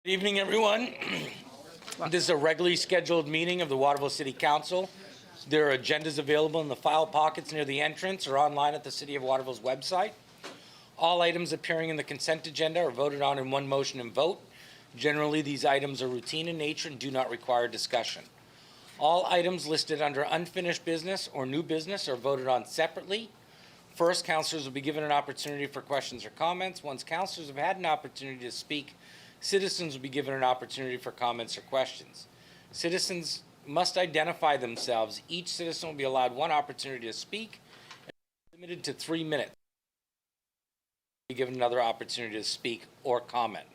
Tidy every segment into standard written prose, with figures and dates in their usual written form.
Good evening, everyone. This is a regularly scheduled meeting of the Waterville City Council. There are agendas available in the file pockets near the entrance or online at the City of Waterville's website. All items appearing in the consent agenda are voted on in one motion and vote. Generally, these items are routine in nature and do not require discussion. All items listed under unfinished business or new business are voted on separately. First, councilors will be given an opportunity for questions or comments. Once councilors have had an opportunity to speak, citizens will be given an opportunity for comments or questions. Citizens must identify themselves. Each citizen will be allowed one opportunity to speak, and limited to 3 minutes. Be given another opportunity to speak or comment.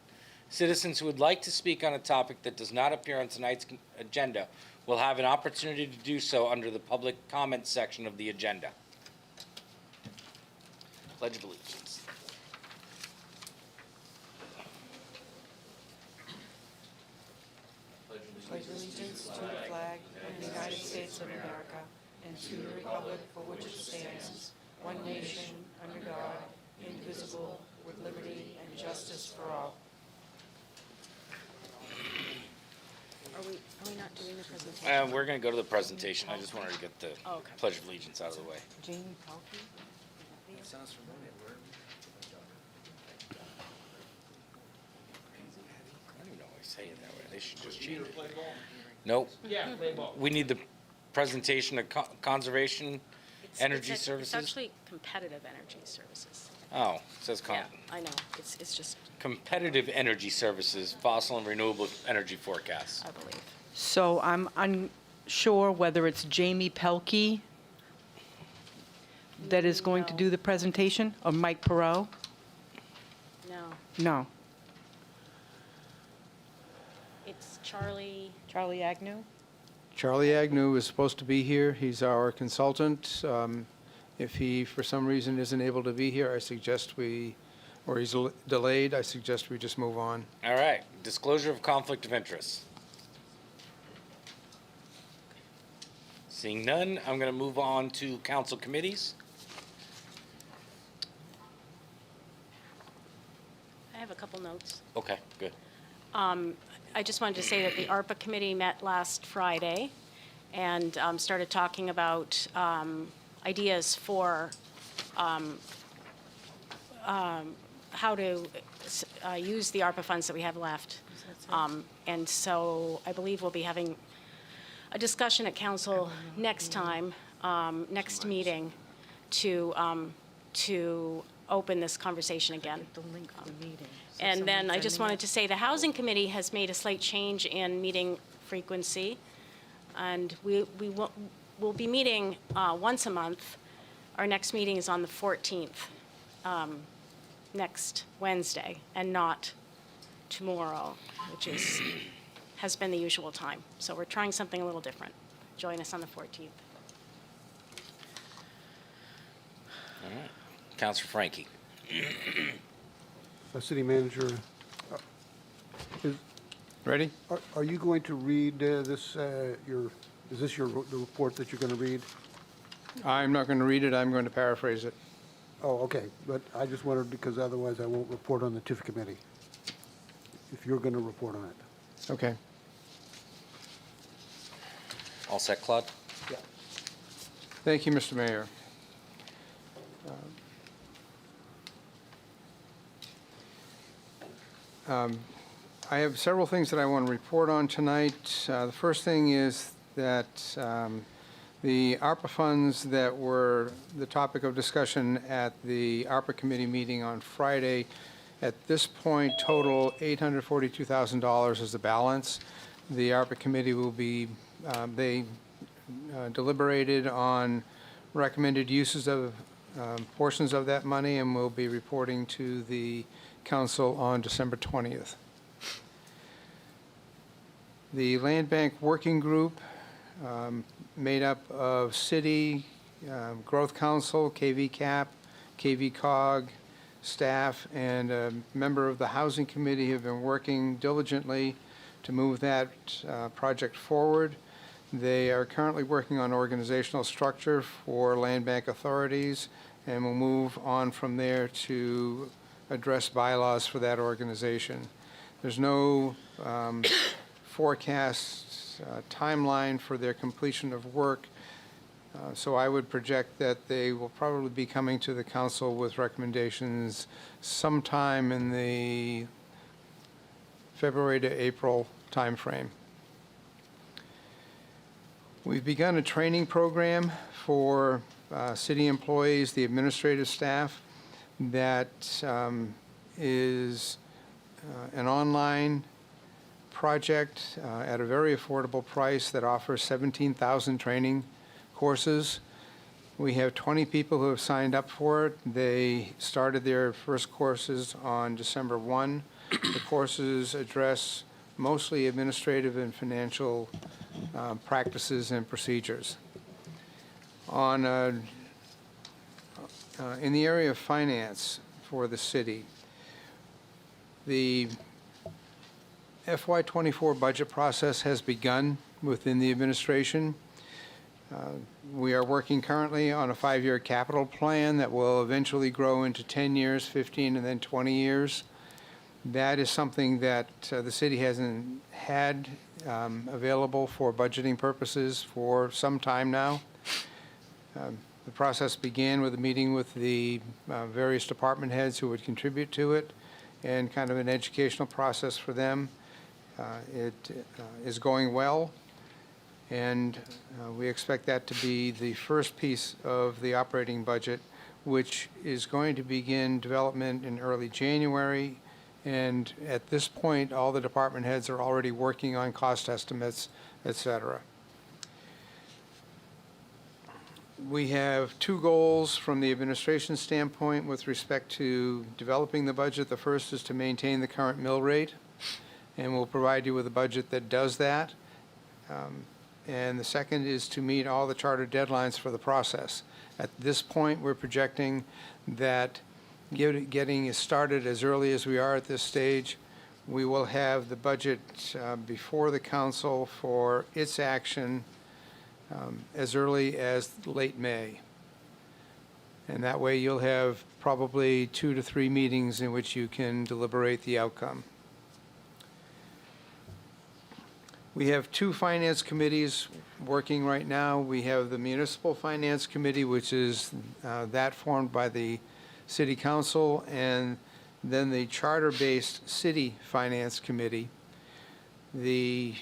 Citizens who would like to speak on a topic that does not appear on tonight's agenda will have an opportunity to do so under the public comment section of the agenda. Pledge of Allegiance. Pledge allegiance to the flag of the United States of America and to the republic for which it stands, one nation, under God, indivisible, with liberty and justice for all. Are we not doing the presentation? We're going to go to the presentation. I just wanted to get the okay. Pledge of Allegiance out of the way. Jamie Pelkey? That sounds familiar. I don't even know why I say it that way. They should just change it. Nope. Yeah, play ball. We need the presentation of conservation energy services. It's actually competitive energy services. Oh, it says Yeah, I know. It's just, competitive energy services, fossil and renewable energy forecasts. I believe. So I'm unsure whether it's Jamie Pelkey that is going to No. do the presentation, or Mike Perot? No, No. it's Charlie. Charlie Agnew? Charlie Agnew is supposed to be here. He's our consultant. If he, for some reason, isn't able to be here, I suggest or he's delayed, I suggest we just move on. All right. Disclosure of conflict of interest. Seeing none, I'm going to move on to council committees. I have a couple notes. Okay, good. I just wanted to say that the ARPA committee met last Friday and started talking about ideas for how to use the ARPA funds that we have left. And so I believe we'll be having a discussion at council next time, next meeting, to open this conversation again. The link for the meeting. And then I just wanted to say the Housing Committee has made a slight change in meeting frequency. And we'll be meeting once a month. Our next meeting is on the 14th, next Wednesday, and not tomorrow, which has been the usual time. So we're trying something a little different. Join us on the 14th. All right. Councilor Frankie. City Manager, Ready? are you going to read this, is this the report that you're going to read? I'm not going to read it. I'm going to paraphrase it. Oh, okay, but I just wondered because otherwise I won't report on the TIF committee, if you're going to report on it. Okay. All set, Claude? Yeah. Thank you, Mr. Mayor. I have several things that I want to report on tonight. The first thing is that the ARPA funds that were the topic of discussion at the ARPA committee meeting on Friday, at this point, total $842,000 is the balance. The ARPA committee will be, they deliberated on recommended uses of portions of that money, and will be reporting to the council on December 20th. The Land Bank Working Group, made up of City, Growth Council, KV CAP, KV COG, staff, and a member of the Housing Committee have been working diligently to move that project forward. They are currently working on organizational structure for land bank authorities, and will move on from there to address bylaws for that organization. There's no forecast timeline for their completion of work, so I would project that they will probably be coming to the council with recommendations sometime in the February to April timeframe. We've begun a training program for city employees, the administrative staff, that is an online project at a very affordable price that offers 17,000 training courses. We have 20 people who have signed up for it. They started their first courses on December 1. The courses address mostly administrative and financial practices and procedures. In the area of finance for the city, the FY24 budget process has begun within the administration. We are working currently on a 5-year capital plan that will eventually grow into 10 years, 15, and then 20 years. That is something that the city hasn't had available for budgeting purposes for some time now. The process began with a meeting with the various department heads who would contribute to it, and kind of an educational process for them. It is going well, and we expect that to be the first piece of the operating budget, which is going to begin development in early January. And at this point, all the department heads are already working on cost estimates, et cetera. We have 2 goals from the administration standpoint with respect to developing the budget. The first is to maintain the current mill rate, and we'll provide you with a budget that does that. And the second is to meet all the charter deadlines for the process. At this point, we're projecting that getting started as early as we are at this stage, we will have the budget before the council for its action as early as late May. And that way you'll have probably 2 to 3 meetings in which you can deliberate the outcome. We have 2 finance committees working right now. We have the Municipal Finance Committee, which is that formed by the City Council, and then the charter-based City Finance Committee. The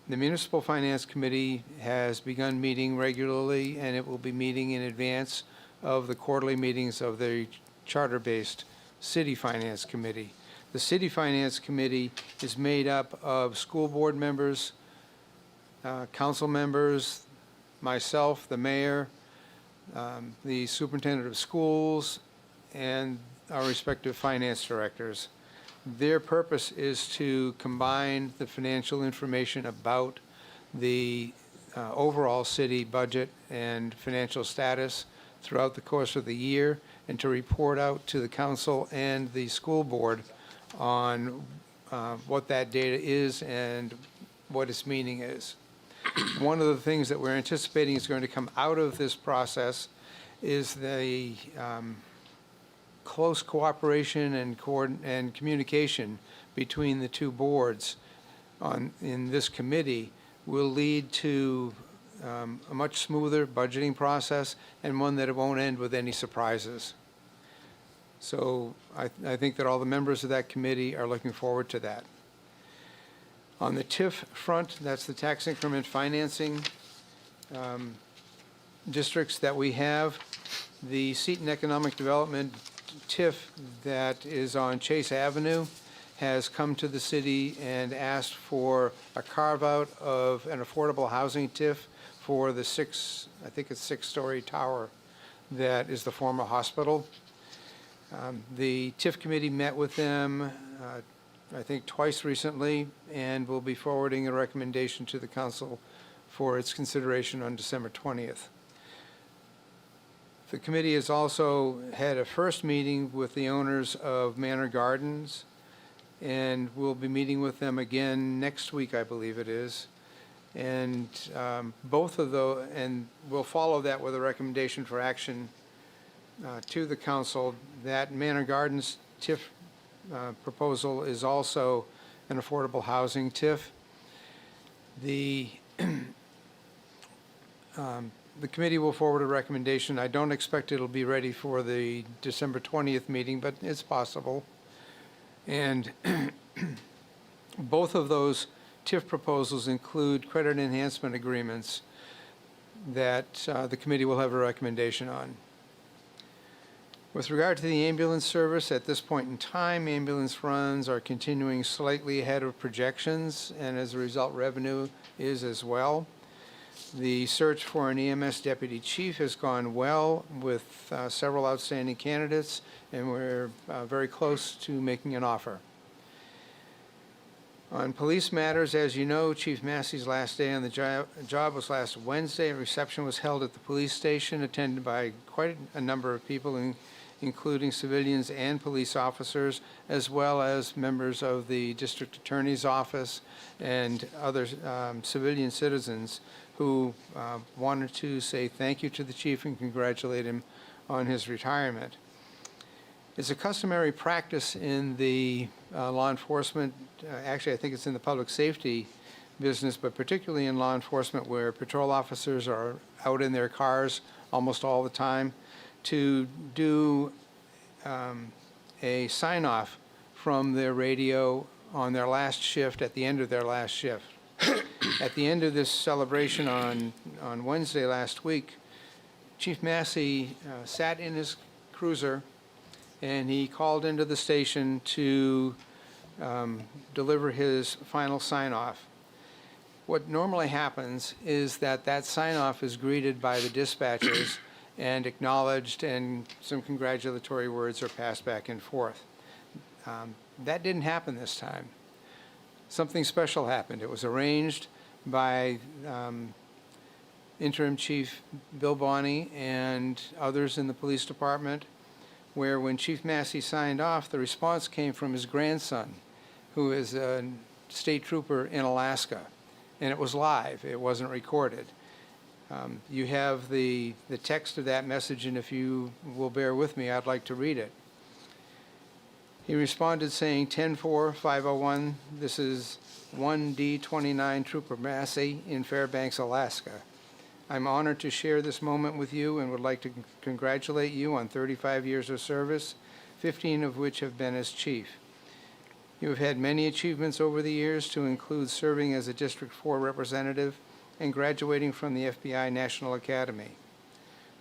Municipal Finance Committee has begun meeting regularly, and it will be meeting in advance of the quarterly meetings of the charter-based City Finance Committee. The City Finance Committee is made up of school board members, council members, myself, the mayor, the superintendent of schools, and our respective finance directors. Their purpose is to combine the financial information about the overall city budget and financial status throughout the course of the year, and to report out to the council and the school board on what that data is and what its meaning is. One of the things that we're anticipating is going to come out of this process is the close cooperation and communication between the 2 boards in this committee will lead to a much smoother budgeting process, and one that it won't end with any surprises. So I think that all the members of that committee are looking forward to that. On the TIF front, that's the tax increment financing districts that we have. The Seton Economic Development TIF that is on Chase Avenue has come to the city and asked for a carve-out of an affordable housing TIF for the 6-story tower that is the former hospital. The TIF committee met with them I think twice recently, and will be forwarding a recommendation to the council for its consideration on December 20th. The committee has also had a first meeting with the owners of Manor Gardens, and we'll be meeting with them again next week, I believe it is. And both of those, and we'll follow that with a recommendation for action to the council. That Manor Gardens TIF proposal is also an affordable housing TIF. The the committee will forward a recommendation. I don't expect it'll be ready for the December 20th meeting, but it's possible. And both of those TIF proposals include credit enhancement agreements that the committee will have a recommendation on. With regard to the ambulance service, at this point in time, ambulance runs are continuing slightly ahead of projections, and as a result, revenue is as well. The search for an EMS deputy chief has gone well with several outstanding candidates, and we're very close to making an offer. On police matters, as you know, Chief Massey's last day on the job was last Wednesday. A reception was held at the police station, attended by quite a number of people, including civilians and police officers, as well as members of the district attorney's office and other civilian citizens who wanted to say thank you to the chief and congratulate him on his retirement. It's a customary practice in the law enforcement, actually I think it's in the public safety business, but particularly in law enforcement where patrol officers are out in their cars almost all the time, to do a sign-off from their radio on their last shift at the end of their last shift. At the end of this celebration on Wednesday last week, Chief Massey sat in his cruiser and he called into the station to deliver his final sign-off. What normally happens is that sign-off is greeted by the dispatchers and acknowledged, and some congratulatory words are passed back and forth. That didn't happen this time. Something special happened. It was arranged by Interim Chief Bill Bonney and others in the police department, where when Chief Massey signed off, the response came from his grandson, who is a state trooper in Alaska, and it was live. It wasn't recorded. You have the text of that message, and if you will bear with me, I'd like to read it. He responded saying, 10-4-501, this is 1D29 Trooper Massey in Fairbanks, Alaska. I'm honored to share this moment with you and would like to congratulate you on 35 years of service, 15 of which have been as chief. You have had many achievements over the years, to include serving as a District 4 representative and graduating from the FBI National Academy.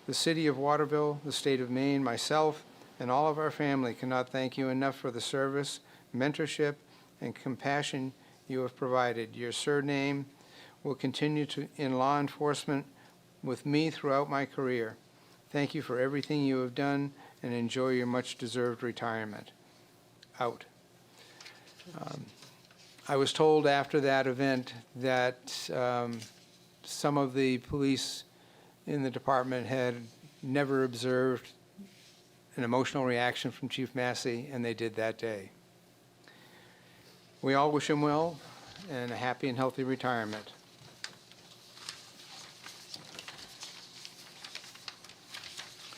The City of Waterville, the State of Maine, myself, and all of our family cannot thank you enough for the service, mentorship, and compassion you have provided. Your surname will continue in law enforcement with me throughout my career. Thank you for everything you have done, and enjoy your much-deserved retirement. Out. I was told after that event that some of the police in the department had never observed an emotional reaction from Chief Massey, and they did that day. We all wish him well and a happy and healthy retirement.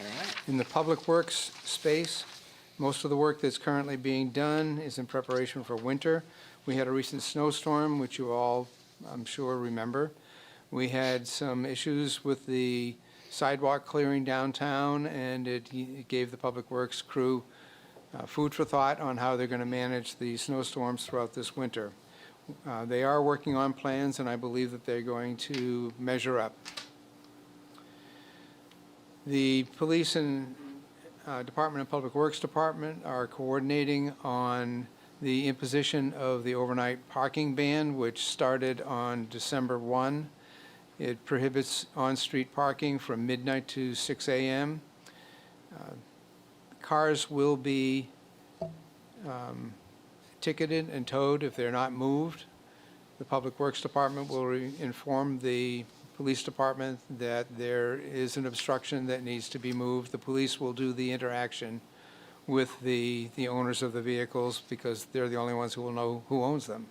All right. In the public works space, most of the work that's currently being done is in preparation for winter. We had a recent snowstorm, which you all, I'm sure, remember. We had some issues with the sidewalk clearing downtown, and it gave the Public Works crew food for thought on how they're going to manage the snowstorms throughout this winter. They are working on plans, and I believe that they're going to measure up. The Police and Department of Public Works Department are coordinating on the imposition of the overnight parking ban, which started on December 1. It prohibits on-street parking from midnight to 6 a.m. Cars will be ticketed and towed if they're not moved. The Public Works Department will inform the Police Department that there is an obstruction that needs to be moved. The police will do the interaction with the owners of the vehicles, because they're the only ones who will know who owns them.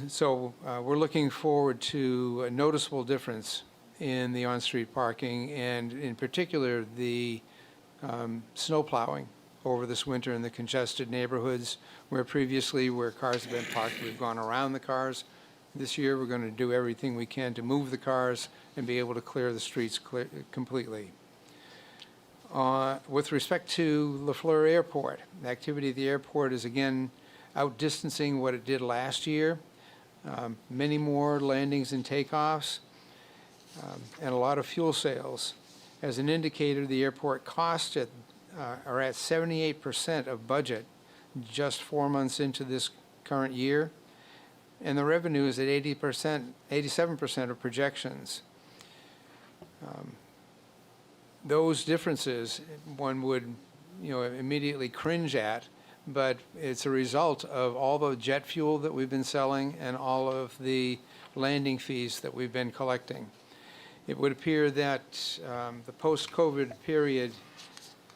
So we're looking forward to a noticeable difference in the on-street parking, and in particular the snow plowing over this winter in the congested neighborhoods where previously where cars have been parked, we've gone around the cars. This year, we're going to do everything we can to move the cars and be able to clear the streets completely. With respect to LaFleur Airport, the activity at the airport is again outdistancing what it did last year. Many more landings and takeoffs, and a lot of fuel sales. As an indicator, the airport costs are at 78% of budget just 4 months into this current year, and the revenue is at 87% of projections. Those differences one would, immediately cringe at, but it's a result of all the jet fuel that we've been selling and all of the landing fees that we've been collecting. It would appear that the post-COVID period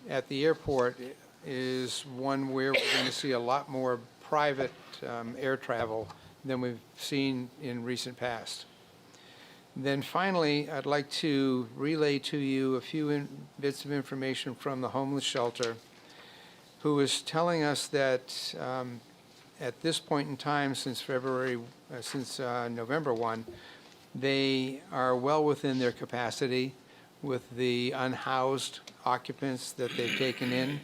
at the airport is one where we're going to see a lot more private air travel than we've seen in recent past. Then finally, I'd like to relay to you a few bits of information from the homeless shelter, who is telling us that at this point in time, since November 1, they are well within their capacity with the unhoused occupants that they've taken in.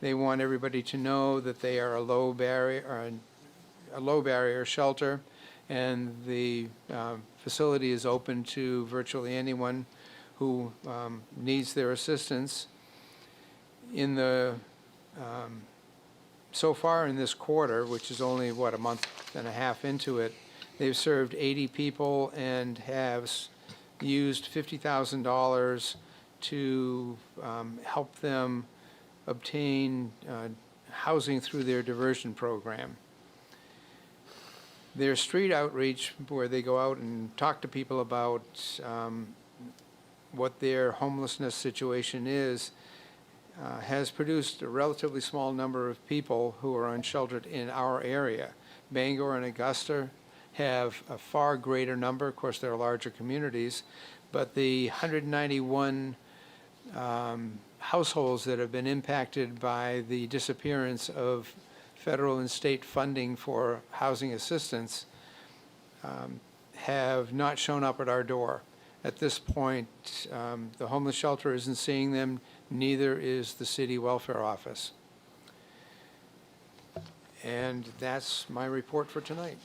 They want everybody to know that they are a low barrier shelter, and the facility is open to virtually anyone who needs their assistance. In the so far in this quarter, which is only a month and a half into it, they've served 80 people and have used $50,000 to help them obtain housing through their diversion program. Their street outreach, where they go out and talk to people about what their homelessness situation is, has produced a relatively small number of people who are unsheltered in our area. Bangor and Augusta have a far greater number. Of course, they're larger communities, but the 191 households that have been impacted by the disappearance of federal and state funding for housing assistance have not shown up at our door. At this point, the homeless shelter isn't seeing them, neither is the city welfare office. And that's my report for tonight.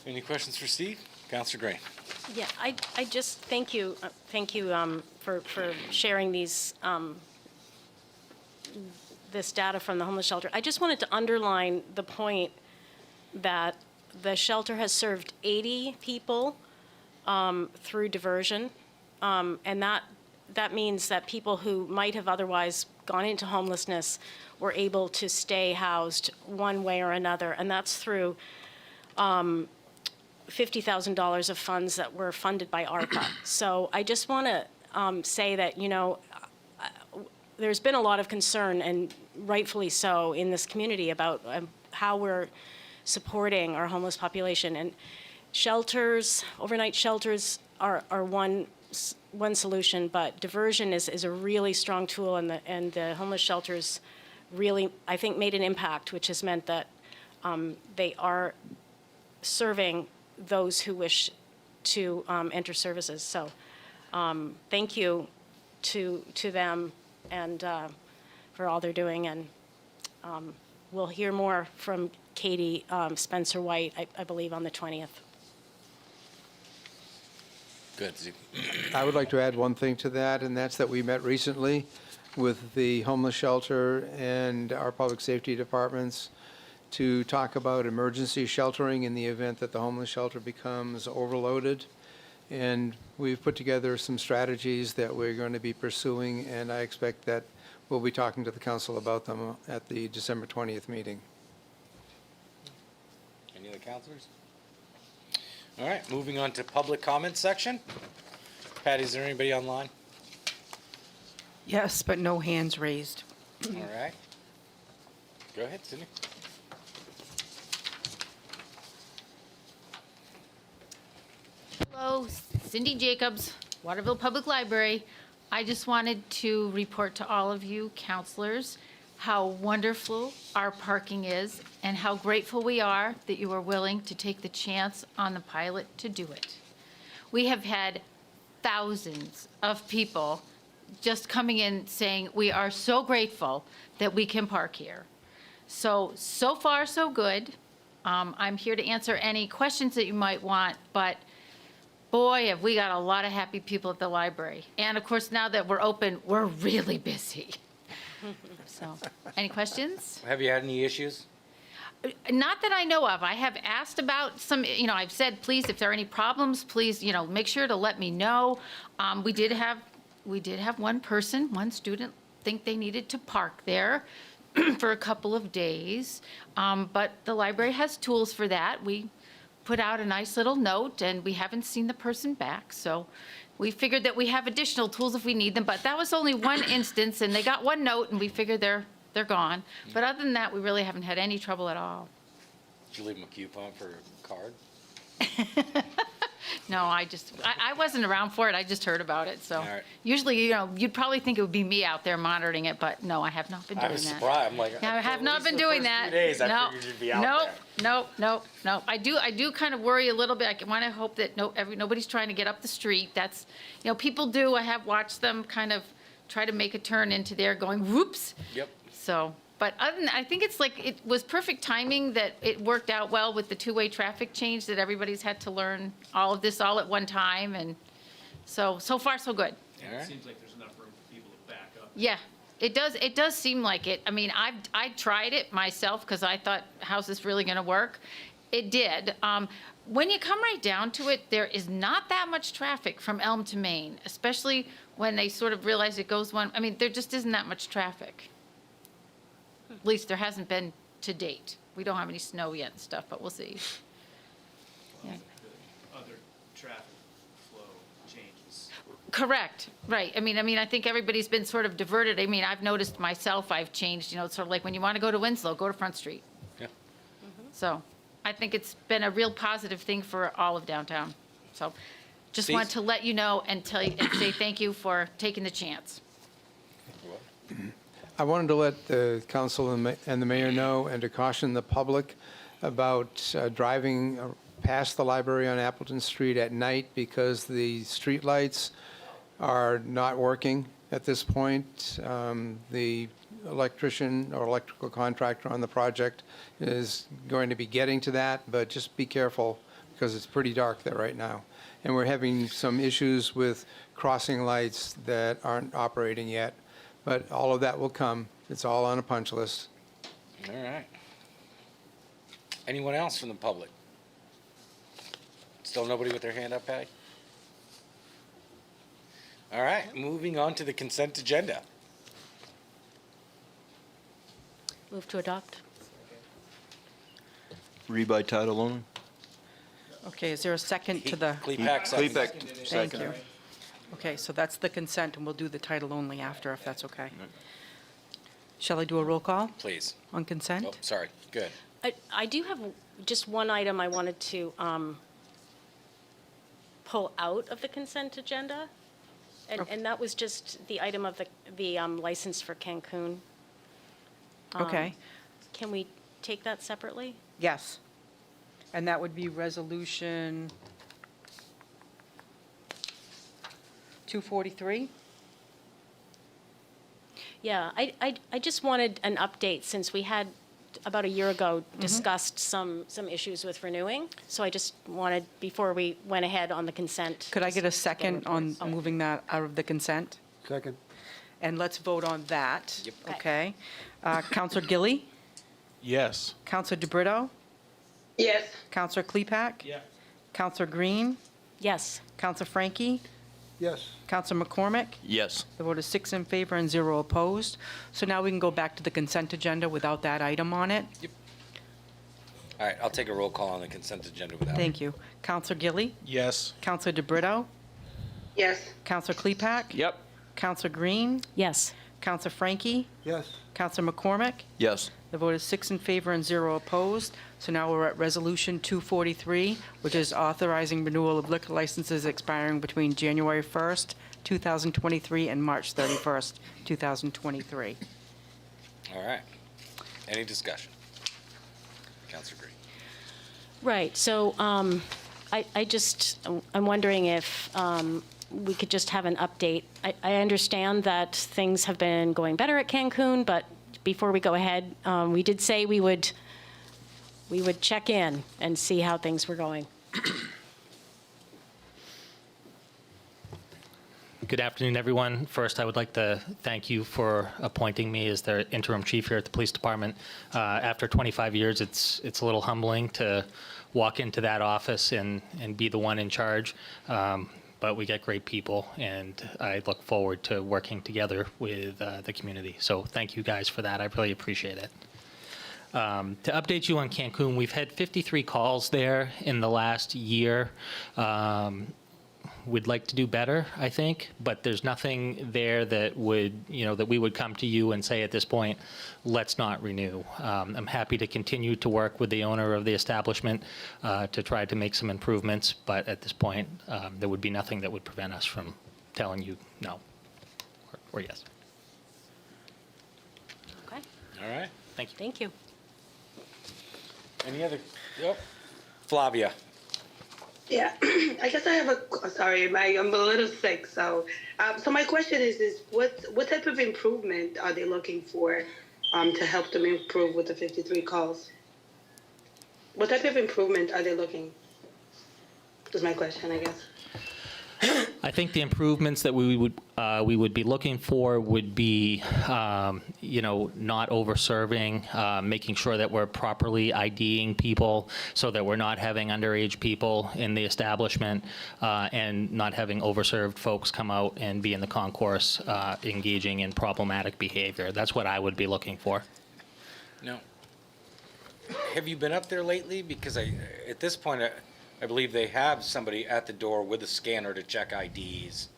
Any questions for Steve? Councillor Gray. Yeah, I just thank you for sharing these this data from the homeless shelter. I just wanted to underline the point that the shelter has served 80 people through diversion, and that means that people who might have otherwise gone into homelessness were able to stay housed one way or another, and that's through $50,000 of funds that were funded by ARPA. So I just want to say that, there's been a lot of concern, and rightfully so, in this community about how we're supporting our homeless population. And shelters, overnight shelters are one solution, but diversion is a really strong tool, and the homeless shelters really, I think, made an impact, which has meant that they are serving those who wish to enter services. So thank you to them and for all they're doing. And we'll hear more from Katie Spencer White, I believe, on the 20th. Good. I would like to add one thing to that, and that's that we met recently with the homeless shelter and our public safety departments to talk about emergency sheltering in the event that the homeless shelter becomes overloaded. And we've put together some strategies that we're going to be pursuing, and I expect that we'll be talking to the council about them at the December 20th meeting. Any other councilors? All right, moving on to public comment section. Patty, is there anybody online? Yes, but no hands raised. All right. Go ahead, Cindy. Hello, Cindy Jacobs, Waterville Public Library. I just wanted to report to all of you counselors how wonderful our parking is and how grateful we are that you are willing to take the chance on the pilot to do it. We have had thousands of people just coming in saying, we are so grateful that we can park here. So far, so good. I'm here to answer any questions that you might want, but boy, have we got a lot of happy people at the library. And of course, now that we're open, we're really busy. So, any questions? Have you had any issues? Not that I know of. I have asked about some, I've said, please, if there are any problems, please, make sure to let me know. We did have one student think they needed to park there for a couple of days. But the library has tools for that. We put out a nice little note, and we haven't seen the person back. So we figured that we have additional tools if we need them. But that was only one instance, and they got one note, and we figured they're gone. But other than that, we really haven't had any trouble at all. Did you leave them a coupon for a card? No, I wasn't around for it. I just heard about it. So All right. usually, you'd probably think it would be me out there monitoring it, but no, I have not been doing I that. was surprised. I'm like, Yeah, I have not been the doing first that. 3 days, I No, figured you'd be out nope, there. nope. I do kind of worry a little bit. I want to hope that nobody's trying to get up the street. That's, people do. I have watched them kind of try to make a turn into there going, whoops. Yep. So, but other than, I think it was perfect timing that it worked out well with the two-way traffic change, that everybody's had to learn all of this all at one time. And so far, so good. All right. Seems like there's enough room for people to back up. Yeah, it does seem like it. I mean, I tried it myself because I thought, how's this really going to work? It did. When you come right down to it, there is not that much traffic from Elm to Main, especially when they sort of realize it goes one. I mean, there just isn't that much traffic. At least there hasn't been to date. We don't have any snow yet and stuff, but we'll see. Yeah. The other traffic flow changes. Correct, right. I mean, I think everybody's been sort of diverted. I mean, I've noticed myself, I've changed, sort of like when you want to go to Winslow, go to Front Street. Yeah. So I think it's been a real positive thing for all of downtown. So just Steve? want to let you know and tell you and say thank you for taking the chance. I wanted to let the council and the mayor know and to caution the public about driving past the library on Appleton Street at night because the streetlights are not working at this point. The electrician or electrical contractor on the project is going to be getting to that, but just be careful because it's pretty dark there right now. And we're having some issues with crossing lights that aren't operating yet. But all of that will come. It's all on a punch list. All right. Anyone else from the public? Still nobody with their hand up, Patty? All right, moving on to the consent agenda. Move to adopt. Read by title only? Okay, is there a second to the, Klepak, second. thank you. Okay, so that's the consent, and we'll do the title only after, if that's okay. Shall I do a roll call Please. on consent? Oh, sorry. Good. I do have just one item I wanted to pull out of the consent agenda, and that was just the item of the license for Cancun. Okay, Can we take that separately? yes. And that would be resolution 243? Yeah, I just wanted an update since we had, about a year ago, discussed some issues with renewing. So I just wanted, before we went ahead on the consent. Could I get a just second on reports. moving that out of the consent? Second. And let's vote on that. Yep. Okay. Counselor Gilly? Yes. Counselor DeBrito? Yes. Counselor Klepak? Yeah. Counselor Green? Yes. Counselor Frankie? Yes. Counselor McCormick? Yes. The vote is 6 in favor and 0 opposed. So now we can go back to the consent agenda without that item on it. All right, I'll take a roll call on the consent agenda without. Thank you. Counselor Gilly? Yes. Counselor DeBrito? Yes. Counselor Klepak? Yep. Counselor Green? Yes. Counselor Frankie? Yes. Counselor McCormick? Yes. The vote is 6 in favor and 0 opposed. So now we're at Resolution 243, which is authorizing renewal of liquor licenses expiring between January 1st, 2023 and March 31st, 2023. All right. Any discussion? Counselor Green. Right, so I'm wondering if we could just have an update. I understand that things have been going better at Cancun, but before we go ahead, we did say we would check in and see how things were going. Good afternoon, everyone. First, I would like to thank you for appointing me as the interim chief here at the police department. After 25 years, it's a little humbling to walk into that office and be the one in charge. But we get great people, and I look forward to working together with the community. So thank you guys for that. I really appreciate it. To update you on Cancun, we've had 53 calls there in the last year. We'd like to do better, I think, but there's nothing there that would, that we would come to you and say at this point, let's not renew. I'm happy to continue to work with the owner of the establishment to try to make some improvements, but at this point, there would be nothing that would prevent us from telling you no or yes. Okay, All right. Thank you. thank you. Any other? Yep. Flavia. Yeah, I guess I have sorry, I'm a little sick. So my question is what type of improvement are they looking for to help them improve with the 53 calls? What type of improvement are they looking? Is my question, I guess. I think the improvements that we would be looking for would be, not over-serving, making sure that we're properly IDing people so that we're not having underage people in the establishment and not having over-served folks come out and be in the concourse engaging in problematic behavior. That's what I would be looking for. No. Have you been up there lately? Because at this point, I believe they have somebody at the door with a scanner to check IDs.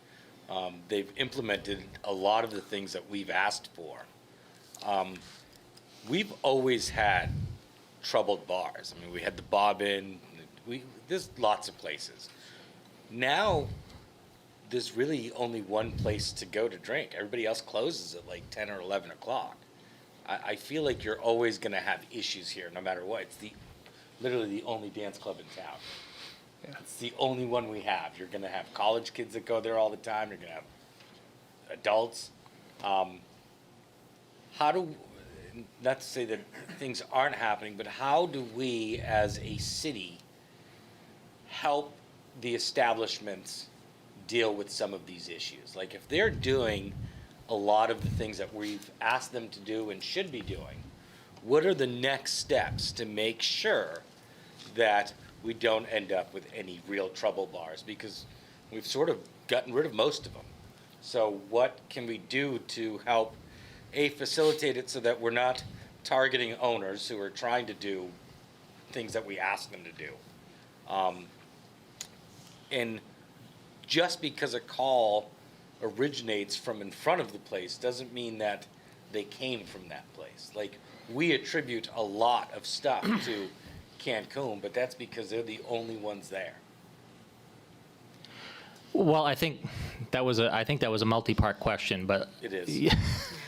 They've implemented a lot of the things that we've asked for. We've always had troubled bars. I mean, we had the Bobbin. There's lots of places. Now, there's really only one place to go to drink. Everybody else closes at like 10 or 11 o'clock. I feel like you're always going to have issues here, no matter what. It's literally the only dance club in town. It's the only one we have. You're going to have college kids that go there all the time. You're going to have adults. Not to say that things aren't happening, but how do we as a city help the establishments deal with some of these issues? Like if they're doing a lot of the things that we've asked them to do and should be doing, what are the next steps to make sure that we don't end up with any real trouble bars? Because we've sort of gotten rid of most of them. So what can we do to help, facilitate it so that we're not targeting owners who are trying to do things that we ask them to do? And just because a call originates from in front of the place doesn't mean that they came from that place. Like, we attribute a lot of stuff to Cancun, but that's because they're the only ones there. Well, I think that was a multi-part question, but It is. Yeah.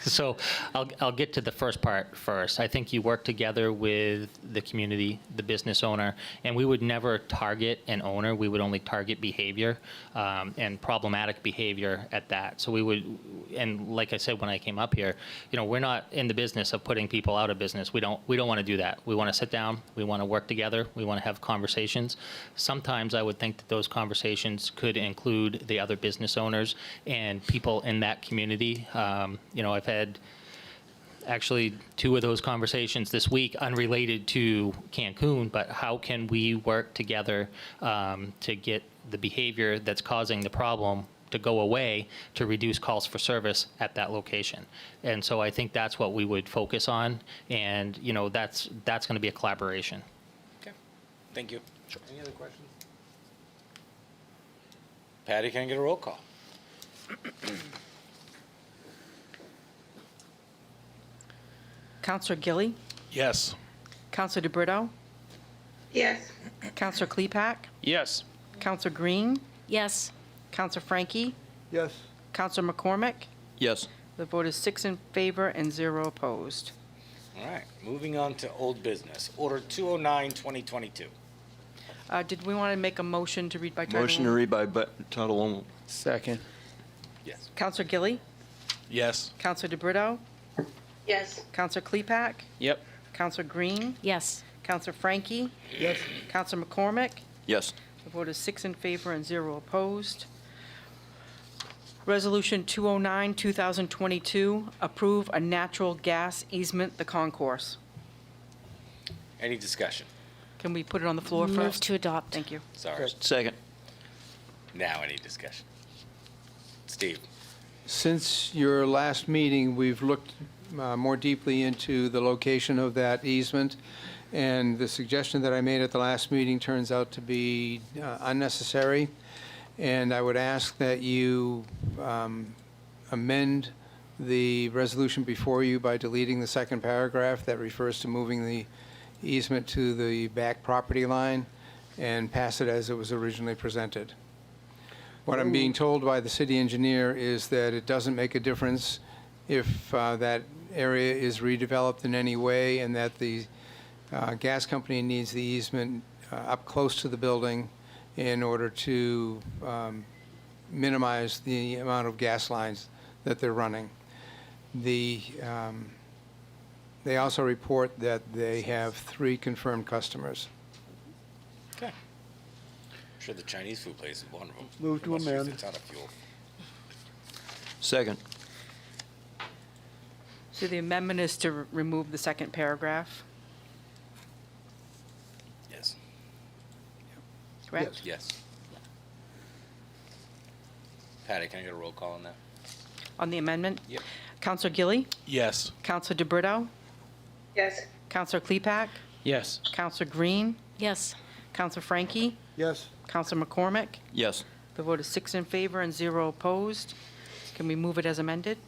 So I'll get to the first part first. I think you work together with the community, the business owner, and we would never target an owner. We would only target behavior and problematic behavior at that. So we would, and like I said when I came up here, we're not in the business of putting people out of business. We don't want to do that. We want to sit down. We want to work together. We want to have conversations. Sometimes I would think that those conversations could include the other business owners and people in that community. I've had actually 2 of those conversations this week unrelated to Cancun, but how can we work together to get the behavior that's causing the problem to go away, to reduce calls for service at that location? And so I think that's what we would focus on, and that's going to be a collaboration. Okay. Thank you. Sure. Any other questions? Patty, can I get a roll call? Counselor Gilly, Yes. Counselor DeBrito, Yes. Counselor Klepak, Yes. Counselor Green, Yes, Counselor Frankie, Yes. Counselor McCormick. Yes. The vote is 6 in favor and 0 opposed. All right, moving on to old business. Order 209, 2022. Did we want to make a motion to read by title? Motion to only? read by title only. Second. Yes. Counselor Gilly, Yes. Counselor DeBrito, Yes. Counselor Klepak, Yep. Counselor Green, Yes. Counselor Frankie. Yes. Counselor McCormick. Yes. The vote is 6 in favor and 0 opposed. Resolution 209, 2022, approve a natural gas easement, the concourse. Any discussion? Can we put it on the floor Move first? to adopt. Thank you. Sorry. Second. Now any discussion? Steve? Since your last meeting, we've looked more deeply into the location of that easement, and the suggestion that I made at the last meeting turns out to be unnecessary, and I would ask that you amend the resolution before you by deleting the second paragraph that refers to moving the easement to the back property line and pass it as it was originally presented. What I'm being told by the city engineer is that it doesn't make a difference if that area is redeveloped in any way, and that the gas company needs the easement up close to the building in order to minimize the amount of gas lines that they're running. They also report that they have 3 confirmed customers. Okay. I'm sure the Chinese food place is one of them. Move to Must use amend. a ton of fuel. Second. So the amendment is to remove the second paragraph, Yes. correct? Yes. Patty, can I get a roll call on that? On the amendment? Yep. Counselor Gilly, Yes. Counselor DeBrito, Yes. Counselor Klepak, Yes. Counselor Green, Yes. Counselor Frankie, Yes. Counselor McCormick. Yes. The vote is 6 in favor and 0 opposed. Can we move it as amended?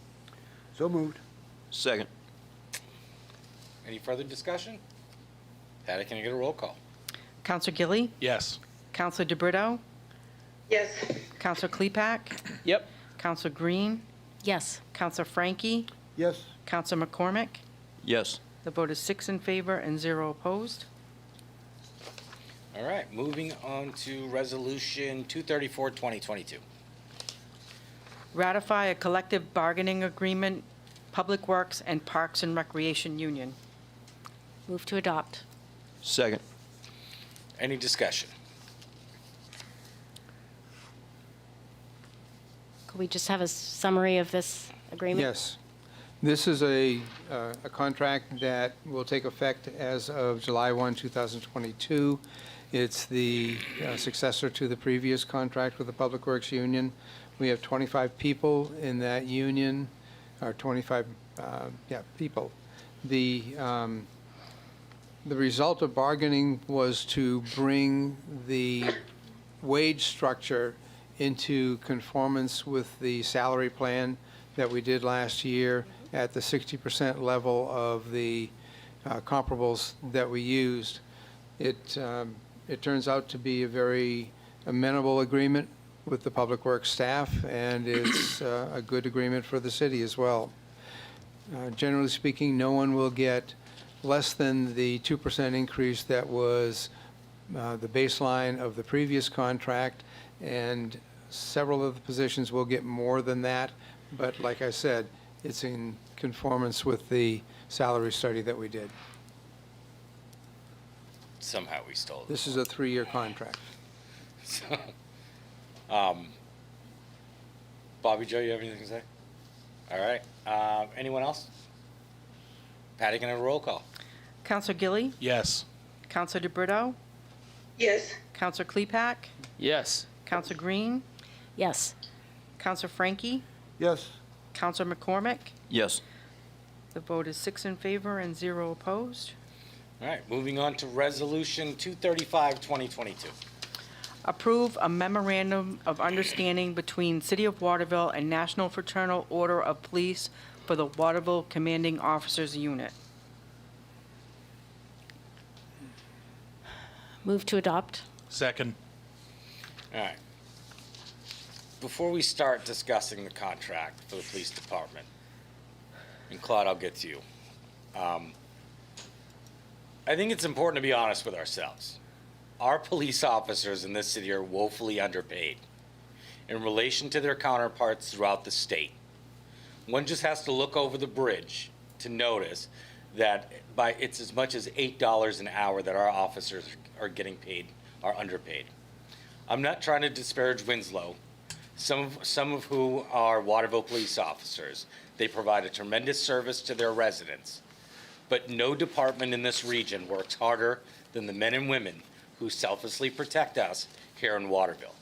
So moved. Second. Any further discussion? Patty, can I get a roll call? Counselor Gilly, Yes. Counselor DeBrito, Yes. Counselor Klepak, Yep. Counselor Green, Yes. Counselor Frankie, Yes. Counselor McCormick. Yes. The vote is 6 in favor and 0 opposed. All right, moving on to Resolution 234, 2022. Ratify a collective bargaining agreement, Public Works and Parks and Recreation Union. Move to adopt. Second. Any discussion? Could we just have a summary of this agreement? Yes. This is a contract that will take effect as of July 1, 2022. It's the successor to the previous contract with the Public Works Union. We have 25 people in that union, or 25, people. The result of bargaining was to bring the wage structure into conformance with the salary plan that we did last year at the 60% level of the comparables that we used. It turns out to be a very amenable agreement with the Public Works staff, and it's a good agreement for the city as well. Generally speaking, no one will get less than the 2% increase that was the baseline of the previous contract, and several of the positions will get more than that, but like I said, it's in conformance with the salary study that we did. Somehow we stole This is a 3-year contract. this. Bobby Joe, you have anything to say? All right. Anyone else? Patty, can I have a roll call? Counselor Gilly, Yes. Counselor DeBrito, Yes. Counselor Klepak, Yes. Counselor Green, Yes. Counselor Frankie, Yes. Counselor McCormick. Yes. The vote is 6 in favor and 0 opposed. All right, moving on to Resolution 235, 2022. Approve a memorandum of understanding between City of Waterville and National Fraternal Order of Police for the Waterville Commanding Officers Unit. Move to adopt. Second. All right. Before we start discussing the contract for the police department, and Claude, I'll get to you. I think it's important to be honest with ourselves. Our police officers in this city are woefully underpaid in relation to their counterparts throughout the state. One just has to look over the bridge to notice that it's as much as $8 an hour that our officers are getting paid, are underpaid. I'm not trying to disparage Winslow, some of who are Waterville police officers. They provide a tremendous service to their residents. But no department in this region works harder than the men and women who selflessly protect us here in Waterville.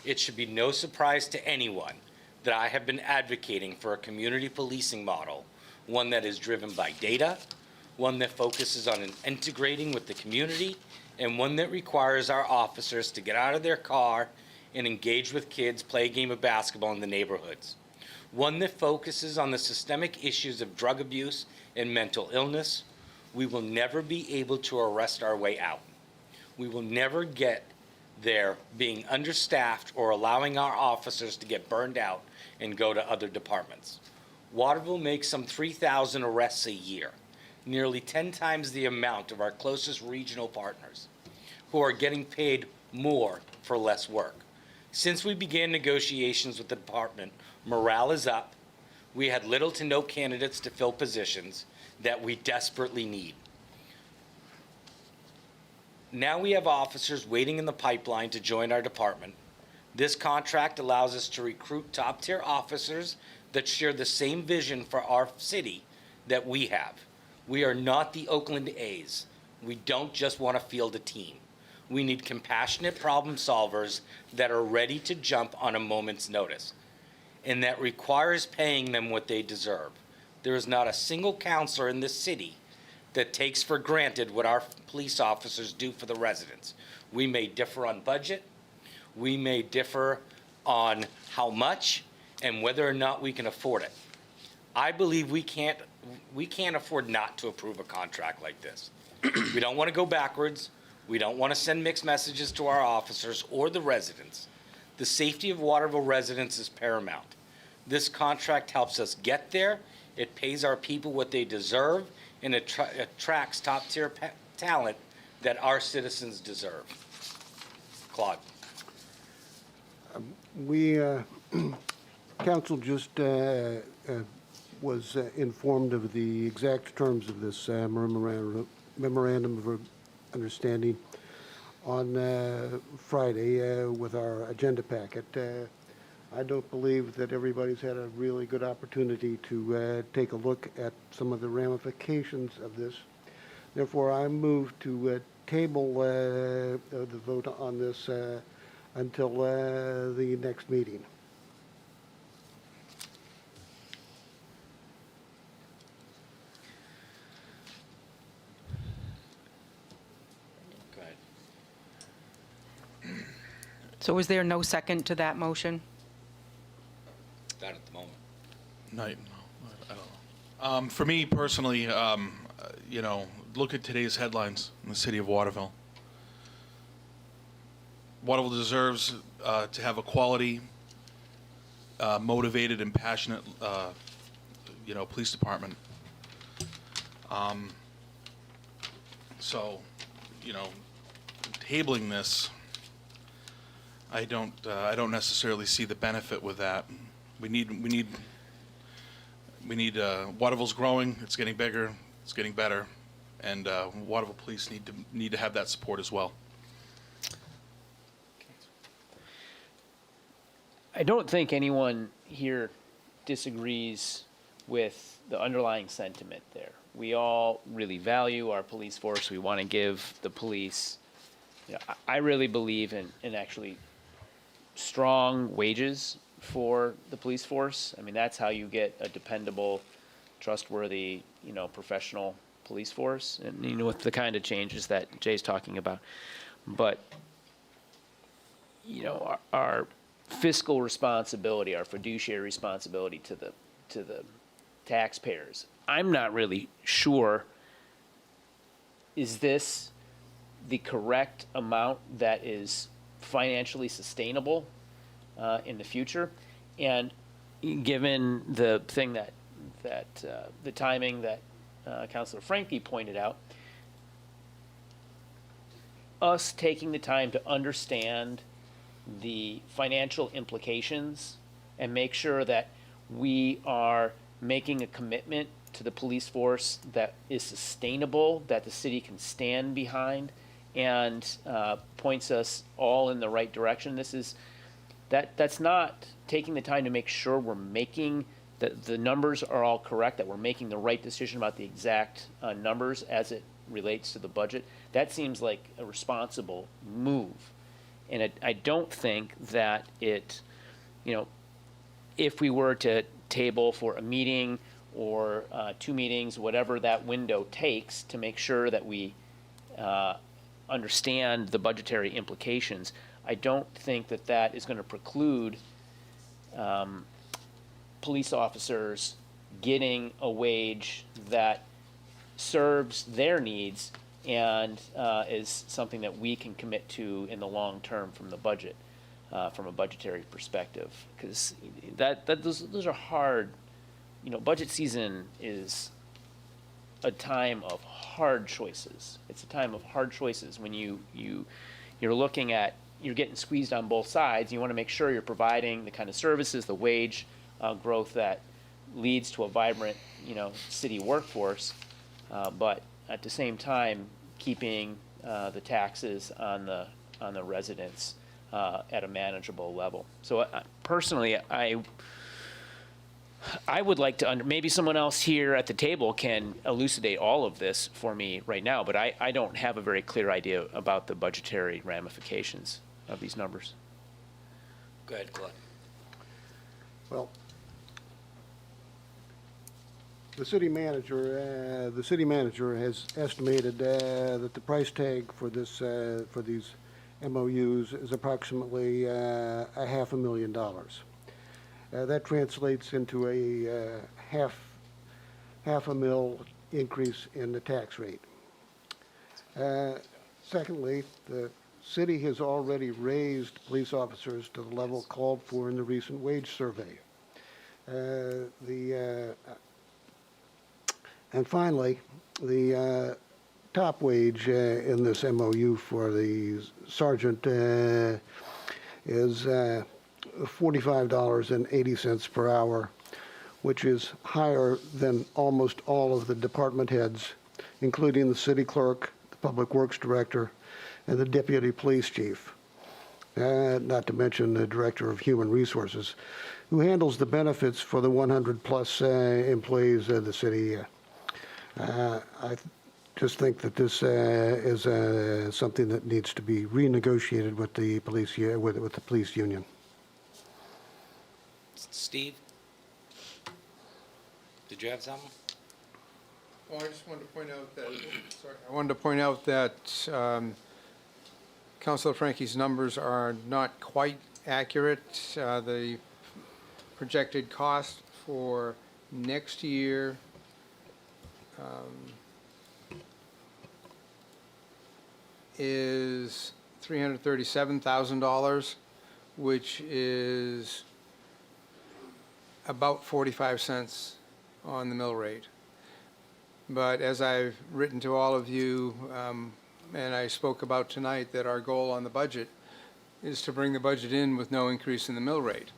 It should be no surprise to anyone that I have been advocating for a community policing model, one that is driven by data, one that focuses on integrating with the community, and one that requires our officers to get out of their car and engage with kids, play a game of basketball in the neighborhoods. One that focuses on the systemic issues of drug abuse and mental illness. We will never be able to arrest our way out. We will never get there being understaffed or allowing our officers to get burned out and go to other departments. Waterville makes some 3,000 arrests a year, nearly 10 times the amount of our closest regional partners, who are getting paid more for less work. Since we began negotiations with the department, morale is up. We had little to no candidates to fill positions that we desperately need. Now we have officers waiting in the pipeline to join our department. This contract allows us to recruit top-tier officers that share the same vision for our city that we have. We are not the Oakland A's. We don't just want to field a team. We need compassionate problem solvers that are ready to jump on a moment's notice, and that requires paying them what they deserve. There is not a single counselor in this city that takes for granted what our police officers do for the residents. We may differ on budget, we may differ on how much and whether or not we can afford it. I believe we can't afford not to approve a contract like this. We don't want to go backwards. We don't want to send mixed messages to our officers or the residents. The safety of Waterville residents is paramount. This contract helps us get there. It pays our people what they deserve, and it attracts top-tier talent that our citizens deserve. Claude. Council just was informed of the exact terms of this memorandum of understanding on Friday with our agenda packet. I don't believe that everybody's had a really good opportunity to take a look at some of the ramifications of this. Therefore, I move to table the vote on this until the next meeting. Go ahead. So is there no second to that motion? Not at the moment. No, I don't know. For me personally, look at today's headlines in the city of Waterville. Waterville deserves to have a quality, motivated, and passionate, police department. So, tabling this, I don't necessarily see the benefit with that. We need Waterville's growing. It's getting bigger. It's getting better, and Waterville Police need to have that support as well. I don't think anyone here disagrees with the underlying sentiment there. We all really value our police force. We want to give the police, I really believe in actually strong wages for the police force. I mean, that's how you get a dependable, trustworthy, professional police force, and with the kind of changes that Jay's talking about. But our fiscal responsibility, our fiduciary responsibility to the taxpayers, I'm not really sure, is this the correct amount that is financially sustainable in the future? And given the thing that the timing that Councilor Franke pointed out, us taking the time to understand the financial implications and make sure that we are making a commitment to the police force that is sustainable, that the city can stand behind, and points us all in the right direction. That's not taking the time to make sure we're making the numbers are all correct, that we're making the right decision about the exact numbers as it relates to the budget. That seems like a responsible move. And I don't think that it, if we were to table for a meeting or 2 meetings, whatever that window takes to make sure that we understand the budgetary implications, I don't think that that is going to preclude police officers getting a wage that serves their needs and is something that we can commit to in the long term from the budget, from a budgetary perspective. Because those are hard. Budget season is a time of hard choices. It's a time of hard choices when you're looking at, you're getting squeezed on both sides. You want to make sure you're providing the kind of services, the wage growth that leads to a vibrant, city workforce, but at the same time keeping the taxes on the residents at a manageable level. So personally, I would like to, maybe someone else here at the table can elucidate all of this for me right now, but I don't have a very clear idea about the budgetary ramifications of these numbers. Go ahead, Claude. Well, the city manager has estimated that the price tag for these MOUs is approximately $500,000. That translates into a half a mil increase in the tax rate. Secondly, the city has already raised police officers to the level called for in the recent wage survey. And finally, the top wage in this MOU for the sergeant is $45.80 per hour, which is higher than almost all of the department heads, including the city clerk, the public works director, and the deputy police chief, not to mention the director of human resources, who handles the benefits for the 100-plus employees of the city. I just think that this is something that needs to be renegotiated with the police with the police union. Steve? Did you have something? Well, I just wanted to point out that, Councilor Frankie's numbers are not quite accurate. The projected cost for next year is $337,000, which is about 45 cents on the mill rate. But as I've written to all of you, and I spoke about tonight, that our goal on the budget is to bring the budget in with no increase in the mill rate.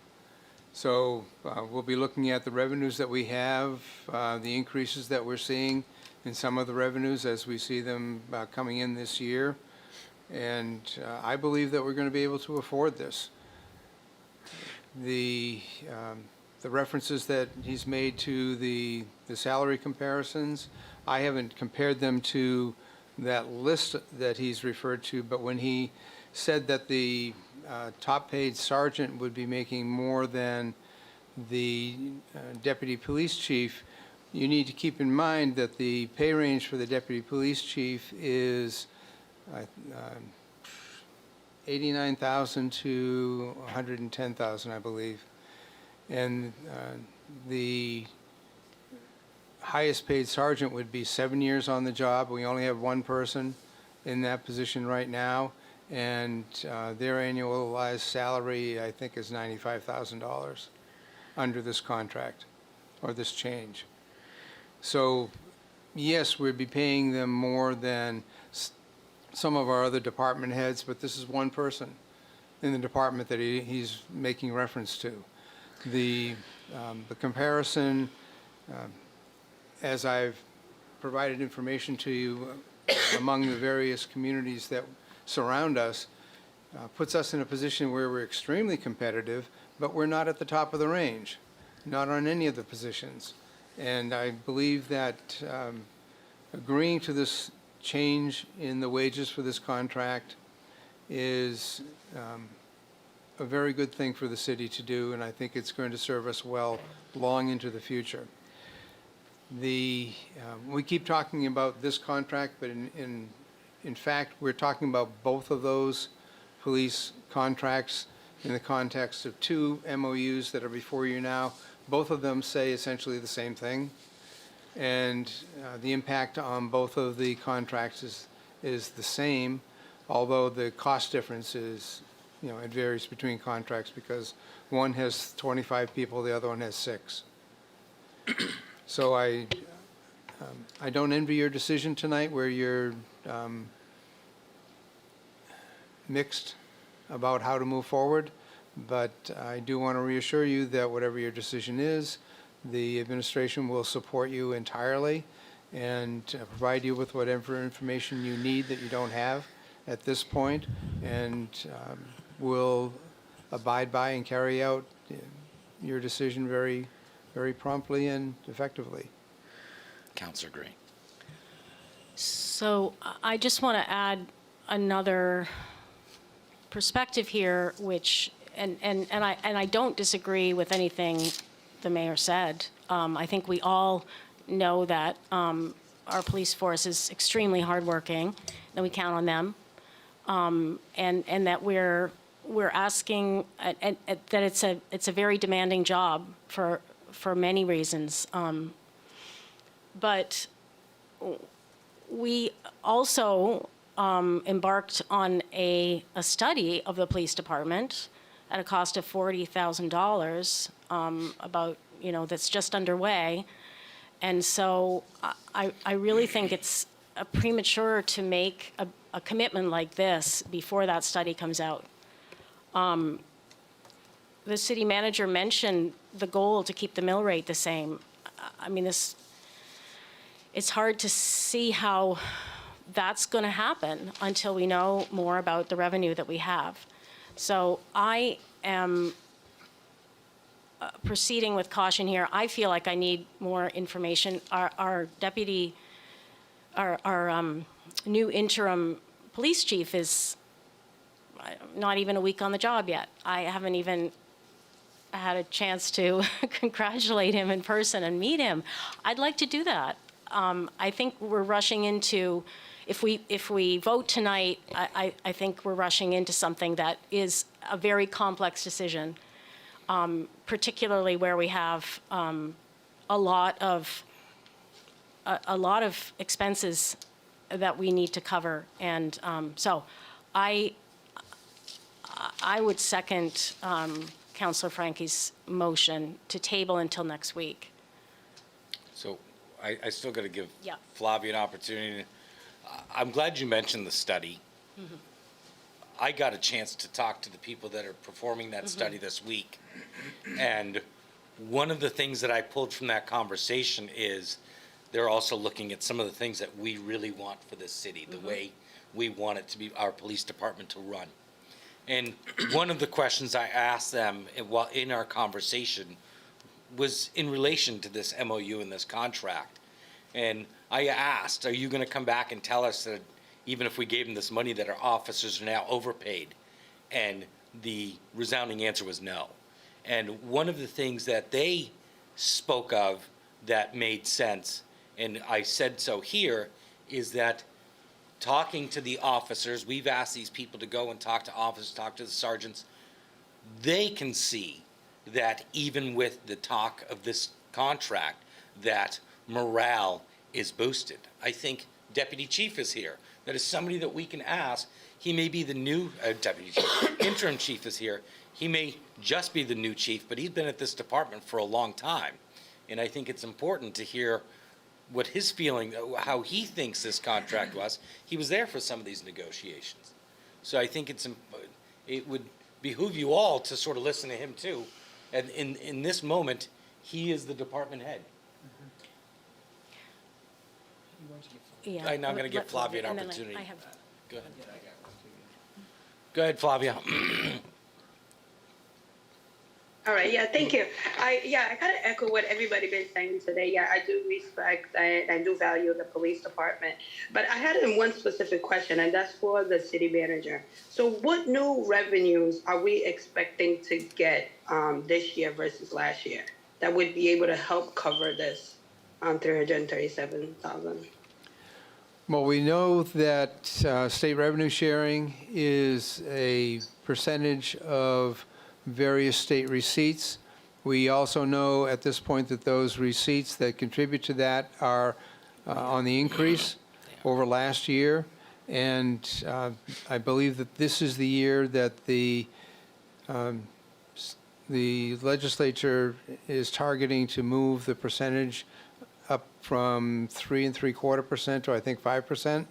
So we'll be looking at the revenues that we have, the increases that we're seeing in some of the revenues as we see them coming in this year. And I believe that we're going to be able to afford this. The references that he's made to the salary comparisons, I haven't compared them to that list that he's referred to, but when he said that the top paid sergeant would be making more than the deputy police chief, you need to keep in mind that the pay range for the deputy police chief is $89,000 to $110,000, I believe. And the highest paid sergeant would be 7 years on the job. We only have one person in that position right now, and their annualized salary, I think, is $95,000 under this contract, or this change. So, yes, we'd be paying them more than some of our other department heads, but this is one person in the department that he's making reference to. The comparison, as I've provided information to you among the various communities that surround us, puts us in a position where we're extremely competitive, but we're not at the top of the range, not on any of the positions. And I believe that agreeing to this change in the wages for this contract is a very good thing for the city to do, and I think it's going to serve us well long into the future. We keep talking about this contract, but in fact, we're talking about both of those police contracts in the context of two MOUs that are before you now. Both of them say essentially the same thing, and the impact on both of the contracts is the same, although the cost difference is, it varies between contracts because one has 25 people, the other one has 6. So I don't envy your decision tonight where you're mixed about how to move forward, but I do want to reassure you that whatever your decision is, the administration will support you entirely and provide you with whatever information you need that you don't have at this point, and will abide by and carry out your decision very, very promptly and effectively. Councillor Green. So I just want to add another perspective here, which, and I don't disagree with anything the mayor said. I think we all know that our police force is extremely hardworking, and we count on them, and that we're asking, and that it's a very demanding job for many reasons. But we also embarked on a study of the police department at a cost of $40,000, that's just underway. And so I really think it's premature to make a commitment like this before that study comes out. The city manager mentioned the goal to keep the mill rate the same. I mean, it's hard to see how that's going to happen until we know more about the revenue that we have. So I am proceeding with caution here. I feel like I need more information. Our deputy, our new interim police chief is not even a week on the job yet. I haven't even had a chance to congratulate him in person and meet him. I'd like to do that. I think we're rushing into, if we vote tonight, I think we're rushing into something that is a very complex decision, particularly where we have a lot of expenses that we need to cover. And so I would second Councillor Frankie's motion to table until next week. So I still got to give Yeah. Flavia an opportunity. I'm glad you mentioned the study. Mm-hmm. I got a chance to talk to the people that are performing that study this week. And one of the things that I pulled from that conversation is they're also looking at some of the things that we really want for this city, the way we want it to be, our police department to run. And one of the questions I asked them while in our conversation was in relation to this MOU and this contract. And I asked, are you going to come back and tell us that even if we gave them this money that our officers are now overpaid? And the resounding answer was no. And one of the things that they spoke of that made sense, and I said so here, is that talking to the officers, we've asked these people to go and talk to officers, talk to the sergeants. They can see that even with the talk of this contract, that morale is boosted. I think Deputy Chief is here. That is somebody that we can ask. He may be the new Deputy Chief. Interim Chief is here. He may just be the new chief, but he's been at this department for a long time. And I think it's important to hear what his feeling, how he thinks this contract was. He was there for some of these negotiations. So I think it would behoove you all to sort of listen to him too. And in this moment, he is the department head. Yeah. I'm going to give Let Flavia an and then opportunity. I have, Go ahead. Go ahead, Flavia. All right, yeah, thank you. I kind of echo what everybody been saying today. Yeah, I do respect and I do value the police department. But I had one specific question, and that's for the city manager. So what new revenues are we expecting to get this year versus last year that would be able to help cover this 337,000? Well, we know that state revenue sharing is a percentage of various state receipts. We also know at this point that those receipts that contribute to that are on the increase over last year. And I believe that this is the year that the legislature is targeting to move the percentage up from 3.75% to I think 5%.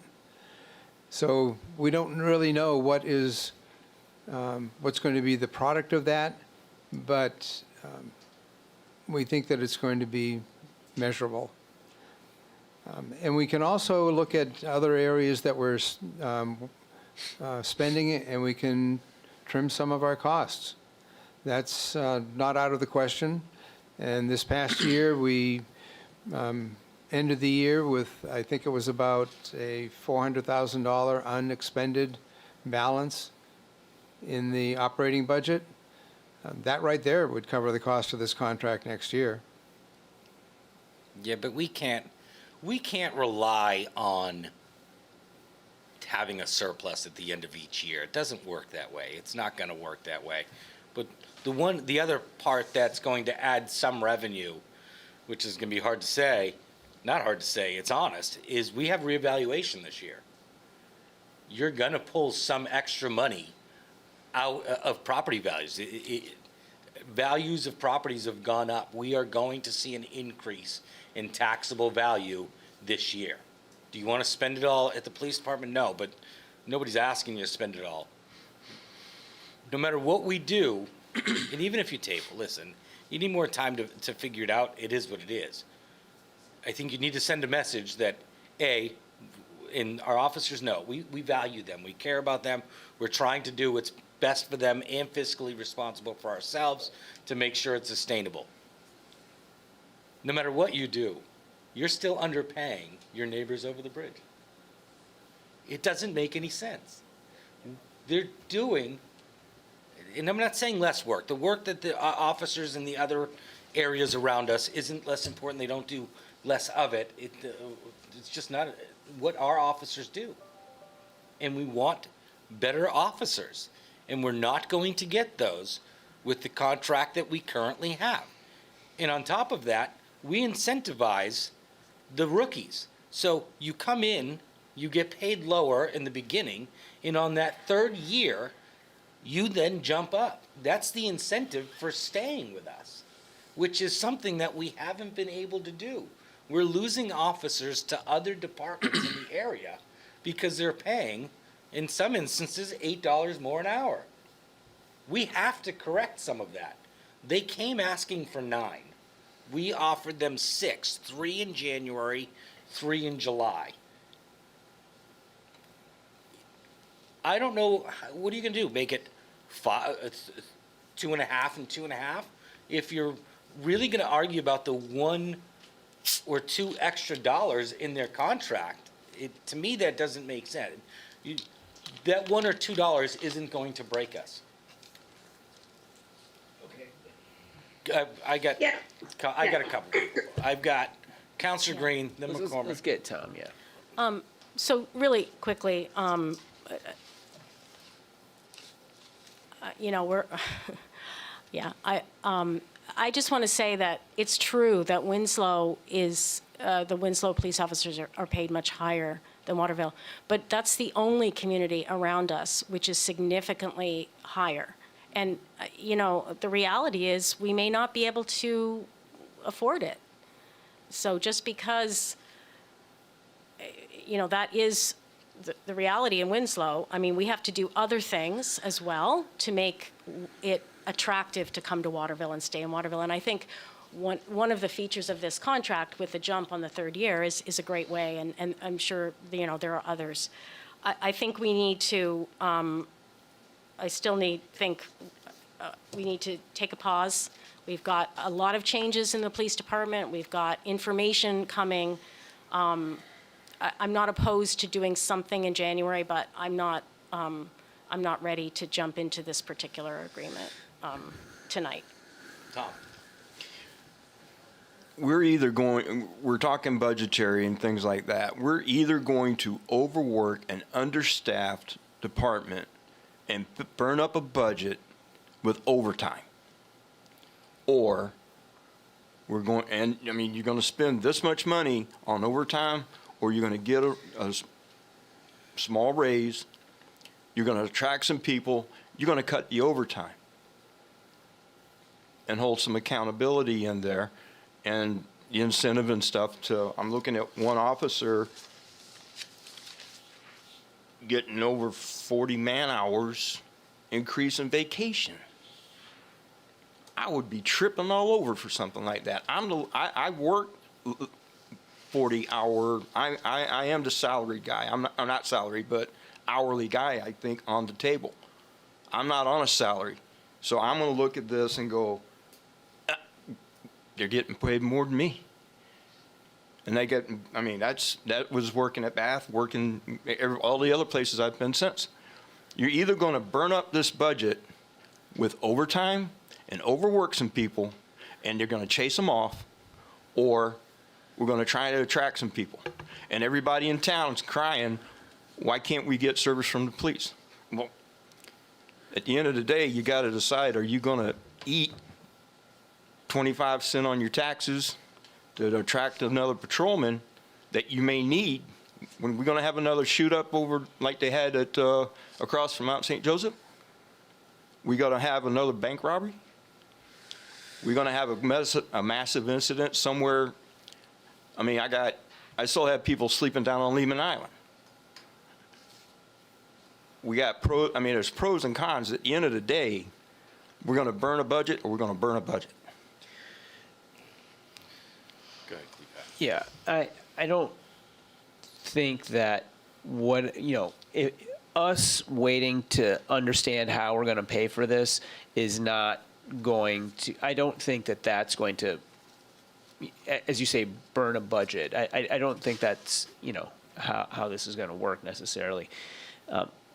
So we don't really know what's going to be the product of that, but we think that it's going to be measurable. And we can also look at other areas that we're spending, and we can trim some of our costs. That's not out of the question. And this past year, we ended the year with, I think it was about a $400,000 unexpended balance in the operating budget. That right there would cover the cost of this contract next year. Yeah, but we can't rely on having a surplus at the end of each year. It doesn't work that way. It's not going to work that way. But the other part that's going to add some revenue, which is going to be hard to say, not hard to say, it's honest, is we have reevaluation this year. You're going to pull some extra money out of property values. Values of properties have gone up. We are going to see an increase in taxable value this year. Do you want to spend it all at the police department? No, but nobody's asking you to spend it all. No matter what we do, and even if you table, listen, you need more time to figure it out. It is what it is. I think you need to send a message that, and our officers know, we value them. We care about them. We're trying to do what's best for them and fiscally responsible for ourselves to make sure it's sustainable. No matter what you do, you're still underpaying your neighbors over the bridge. It doesn't make any sense. They're doing, and I'm not saying less work. The work that the officers in the other areas around us isn't less important. They don't do less of it. It's just not what our officers do. And we want better officers. And we're not going to get those with the contract that we currently have. And on top of that, we incentivize the rookies. So you come in, you get paid lower in the beginning, and on that third year, you then jump up. That's the incentive for staying with us, which is something that we haven't been able to do. We're losing officers to other departments in the area because they're paying, in some instances, $8 more an hour. We have to correct some of that. They came asking for 9. We offered them 6, 3 in January, 3 in July. I don't know, what are you going to do? Make it 2.5 and 2.5? If you're really going to argue about the $1 or $2 extra in their contract, to me that doesn't make sense. That $1 or $2 isn't going to break us. I got a couple people. I've got Councilor Green, then McCormick. Let's get Tom, yeah. So really quickly, we're, yeah, I just want to say that it's true that Winslow is, the Winslow police officers are paid much higher than Waterville, but that's the only community around us which is significantly higher. And, the reality is we may not be able to afford it. So just because that is the reality in Winslow. I mean, we have to do other things as well to make it attractive to come to Waterville and stay in Waterville. And I think one of the features of this contract with the jump on the third year is a great way, and I'm sure, there are others. I think we need to, we need to take a pause. We've got a lot of changes in the police department. We've got information coming. I'm not opposed to doing something in January, but I'm not ready to jump into this particular agreement tonight. Tom? We're talking budgetary and things like that. We're either going to overwork an understaffed department and burn up a budget with overtime. Or you're going to spend this much money on overtime, or you're going to get a small raise, you're going to attract some people, you're going to cut the overtime and hold some accountability in there and the incentive and stuff I'm looking at one officer getting over 40 man hours increase in vacation. I would be tripping all over for something like that. I work 40-hour. I am the salary guy. I'm not salary, but hourly guy. I think on the table. I'm not on a salary, so I'm going to look at this and go, they're getting paid more than me. And they get. That was working at Bath, working all the other places I've been since. You're either going to burn up this budget with overtime and overwork some people, and you're going to chase them off, or we're going to try to attract some people. And everybody in town's crying, why can't we get service from the police? Well, at the end of the day, you got to decide, are you going to eat 25 cents on your taxes to attract another patrolman that you may need when we're going to have another shoot up over like they had at across from Mount St. Joseph? We got to have another bank robbery? We're going to have a massive incident somewhere. I still have people sleeping down on Lehman Island. We got there's pros and cons. At the end of the day, we're going to burn a budget or we're going to burn a budget. Yeah, I don't think that us waiting to understand how we're going to pay for this is not going to, I don't think that that's going to, as you say, burn a budget. I don't think that's, how this is going to work necessarily.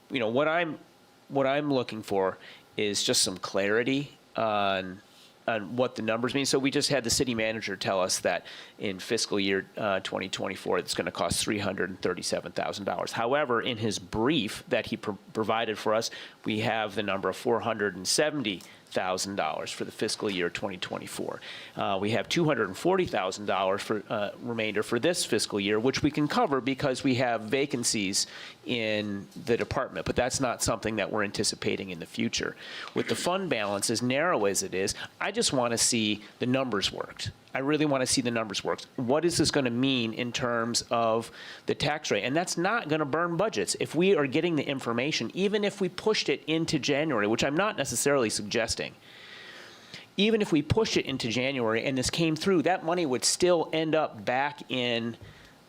What I'm looking for is just some clarity on what the numbers mean. So we just had the city manager tell us that in fiscal year 2024, it's going to cost $337,000. However, in his brief that he provided for us, we have the number of $470,000 for the fiscal year 2024. We have $240,000 for remainder for this fiscal year, which we can cover because we have vacancies in the department, but that's not something that we're anticipating in the future. With the fund balance as narrow as it is, I just want to see the numbers worked. I really want to see the numbers worked. What is this going to mean in terms of the tax rate? And that's not going to burn budgets. If we are getting the information, even if we pushed it into January, which I'm not necessarily suggesting, even if we pushed it into January and this came through, that money would still end up back in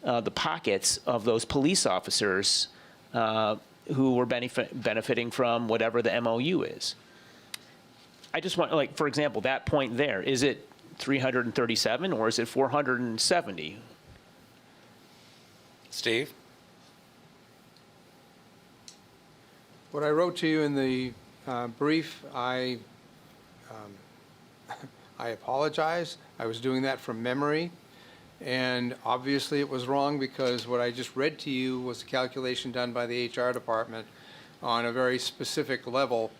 the pockets of those police officers who were benefiting from whatever the MOU is. I just want, like, for example, that point there, is it 337 or is it 470? Steve? What I wrote to you in the brief, I apologize. I was doing that from memory. And obviously it was wrong because what I just read to you was a calculation done by the HR department on a very specific level,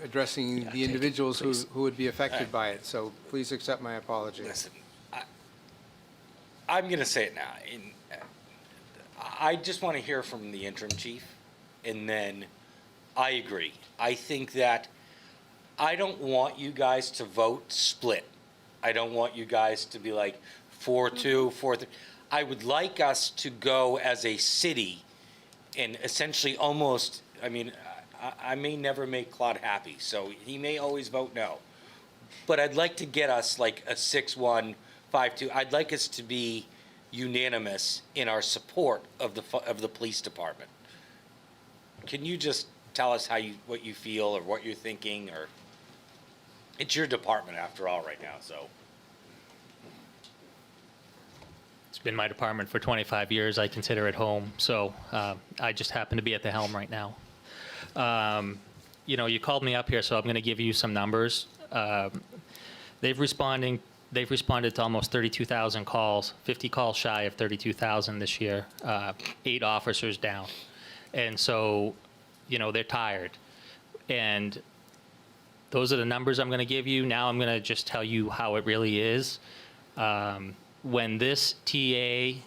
addressing the individuals who would be affected by it. So please accept my apology. Listen, I'm going to say it now. I just want to hear from the interim chief, and then I agree. I think that I don't want you guys to vote split. I don't want you guys to be like 4-2, 4-3. I would like us to go as a city and essentially almost, I mean, I may never make Claude happy, so he may always vote no. But I'd like to get us like a 6-1, 5-2. I'd like us to be unanimous in our support of the police department. Can you just tell us what you feel or what you're thinking, or it's your department after all right now, so. It's been my department for 25 years. I consider it home, so I just happen to be at the helm right now. You called me up here, so I'm going to give you some numbers. They've responded to almost 32,000 calls, 50 calls shy of 32,000 this year, 8 officers down. And so, they're tired. And those are the numbers I'm going to give you. Now I'm going to just tell you how it really is. When this TA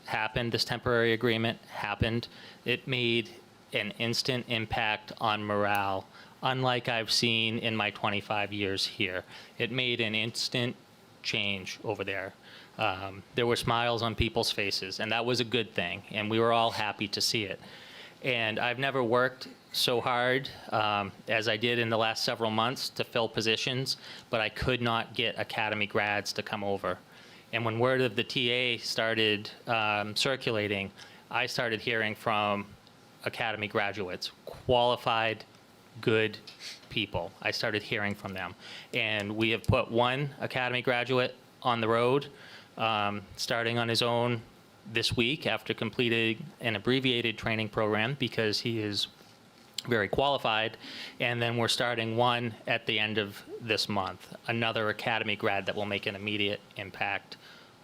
happened, this temporary agreement happened, it made an instant impact on morale, unlike I've seen in my 25 years here. It made an instant change over there. There were smiles on people's faces, and that was a good thing, and we were all happy to see it. And I've never worked so hard as I did in the last several months to fill positions, but I could not get Academy grads to come over. And when word of the TA started circulating, I started hearing from Academy graduates, qualified, good people. I started hearing from them. And we have put one Academy graduate on the road, starting on his own this week after completing an abbreviated training program because he is very qualified. And then we're starting one at the end of this month, another Academy grad that will make an immediate impact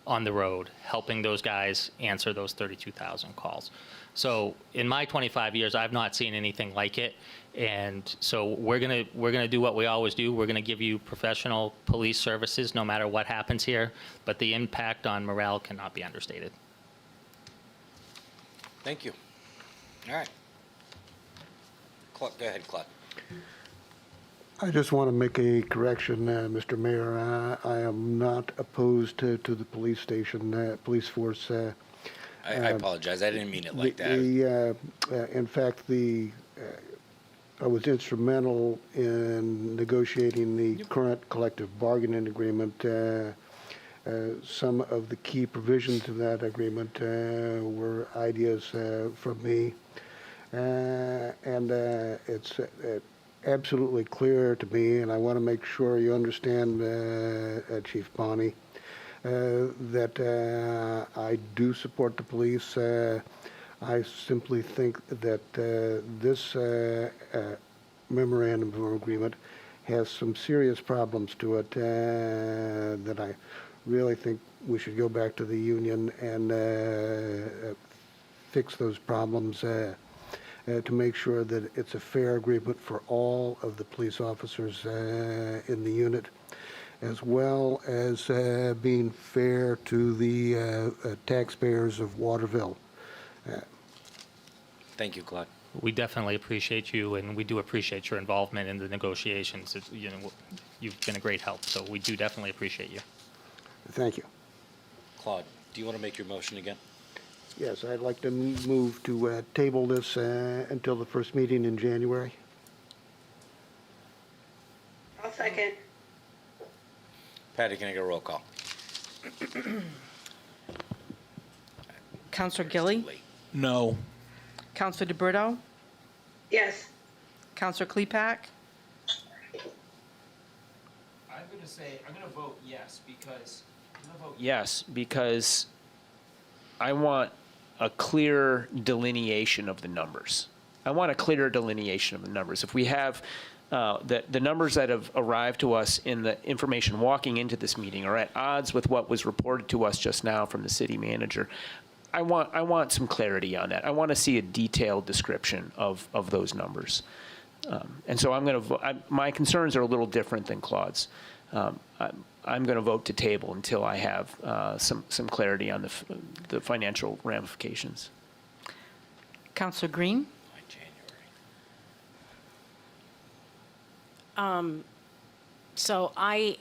on the road, helping those guys answer those 32,000 calls. So in my 25 years, I've not seen anything like it. And so we're gonna do what we always do. We're gonna give you professional police services no matter what happens here, but the impact on morale cannot be understated. Thank you. All right. Go ahead, Claude. I just want to make a correction, Mr. Mayor. I am not opposed to the police station, police force. I apologize. I didn't mean it like that. In fact, I was instrumental in negotiating the current collective bargaining agreement. Some of the key provisions of that agreement were ideas from me. And it's absolutely clear to me, and I want to make sure you understand, Chief Bonney, that I do support the police. I simply think that this memorandum of agreement has some serious problems to it that I really think we should go back to the union and fix those problems to make sure that it's a fair agreement for all of the police officers in the unit, as well as being fair to the taxpayers of Waterville. Thank you, Claude. We definitely appreciate you, and we do appreciate your involvement in the negotiations. You've been a great help, so we do definitely appreciate you. Thank you. Claude, do you want to make your motion again? Yes, I'd like to move to table this until the first meeting in January. I'll second. Patty, can I get a roll call? Counselor Gilly, No. Counselor DeBrito, Yes. Counselor Klepak, I'm going to vote yes because I want a clear delineation of the numbers. I want a clearer delineation of the numbers. If we have the numbers that have arrived to us in the information walking into this meeting are at odds with what was reported to us just now from the city manager, I want some clarity on that. I want to see a detailed description of those numbers. And so I'm going to my concerns are a little different than Claude's. I'm going to vote to table until I have some clarity on the financial ramifications. Counselor Green, So I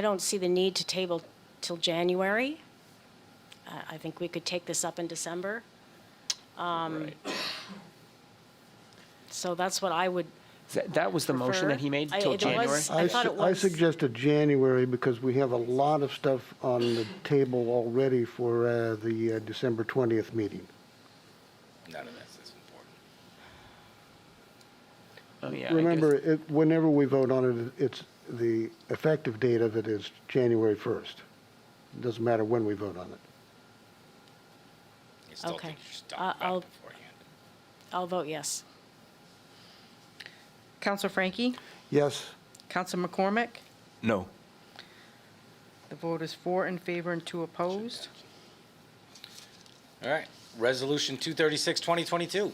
don't see the need to table till January. I think we could take this up in December. Right. So that's what I would, That was the motion that he made till It January? was- I thought it I was- suggested January because we have a lot of stuff on the table already for the December 20th meeting. None of this is important. Oh, yeah. I guess- Remember, whenever we vote on it, it's the effective date of it is January 1st. It doesn't matter when we vote on it. You still Okay. think you should talk I'll- about it beforehand. I'll vote yes. Counselor Frankie? Yes, Counselor McCormick? No. The vote is 4 in favor and 2 opposed. All right, Resolution 236, 2022.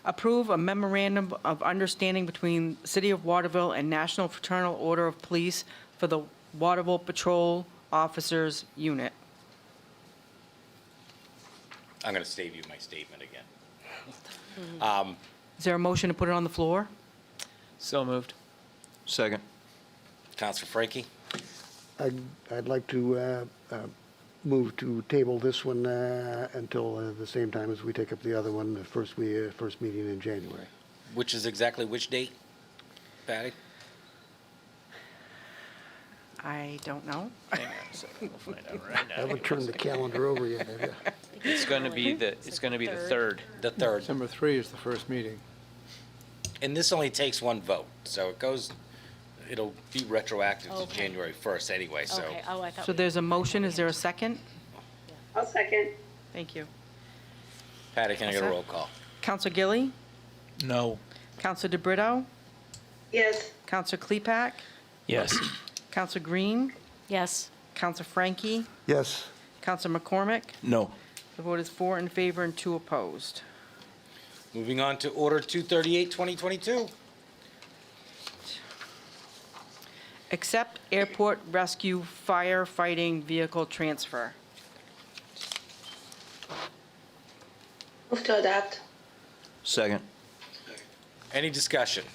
Approve a memorandum of understanding between the City of Waterville and National Fraternal Order of Police for the Waterville Patrol Officers Unit. I'm going to save you my statement again. Is there a motion to put it on the floor? So moved. Second. Counselor Frankie? I'd like to move to table this one until the same time as we take up the other one, the first meeting in January. Which is exactly which date, Patty? I don't know. Hang on a second, we'll find out right I now. haven't turned the calendar over yet, have you? It's going to be the 3rd. The 3rd. December 3 is the first meeting. And this only takes one vote, so it'll be retroactive to Okay. January 1st anyway, so. Okay, oh, I thought. So we- there's a motion, is there a second? I'll second. Thank you. Patty, can I get a roll call? Counselor Gilly? No. Counselor DeBrito? Yes. Counselor Klepak? Yes. Counselor Green? Yes. Counselor Frankie? Yes, Counselor McCormick? No. The vote is 4 in favor and 2 opposed. Moving on to Order 238, 2022. Accept airport rescue firefighting vehicle transfer. Move to adopt. Second. Any discussion?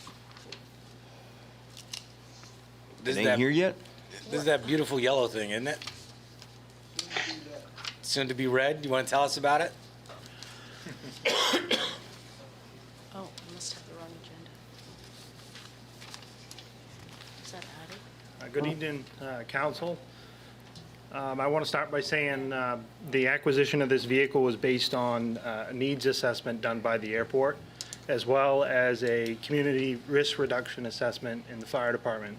This It is ain't here yet? This is that beautiful yellow thing, isn't it? Soon to be red. You want to tell us about it? Oh, I must have the wrong agenda. Is that Patty? Good evening, council. I want to start by saying the acquisition of this vehicle was based on a needs assessment done by the airport, as well as a community risk reduction assessment in the fire department.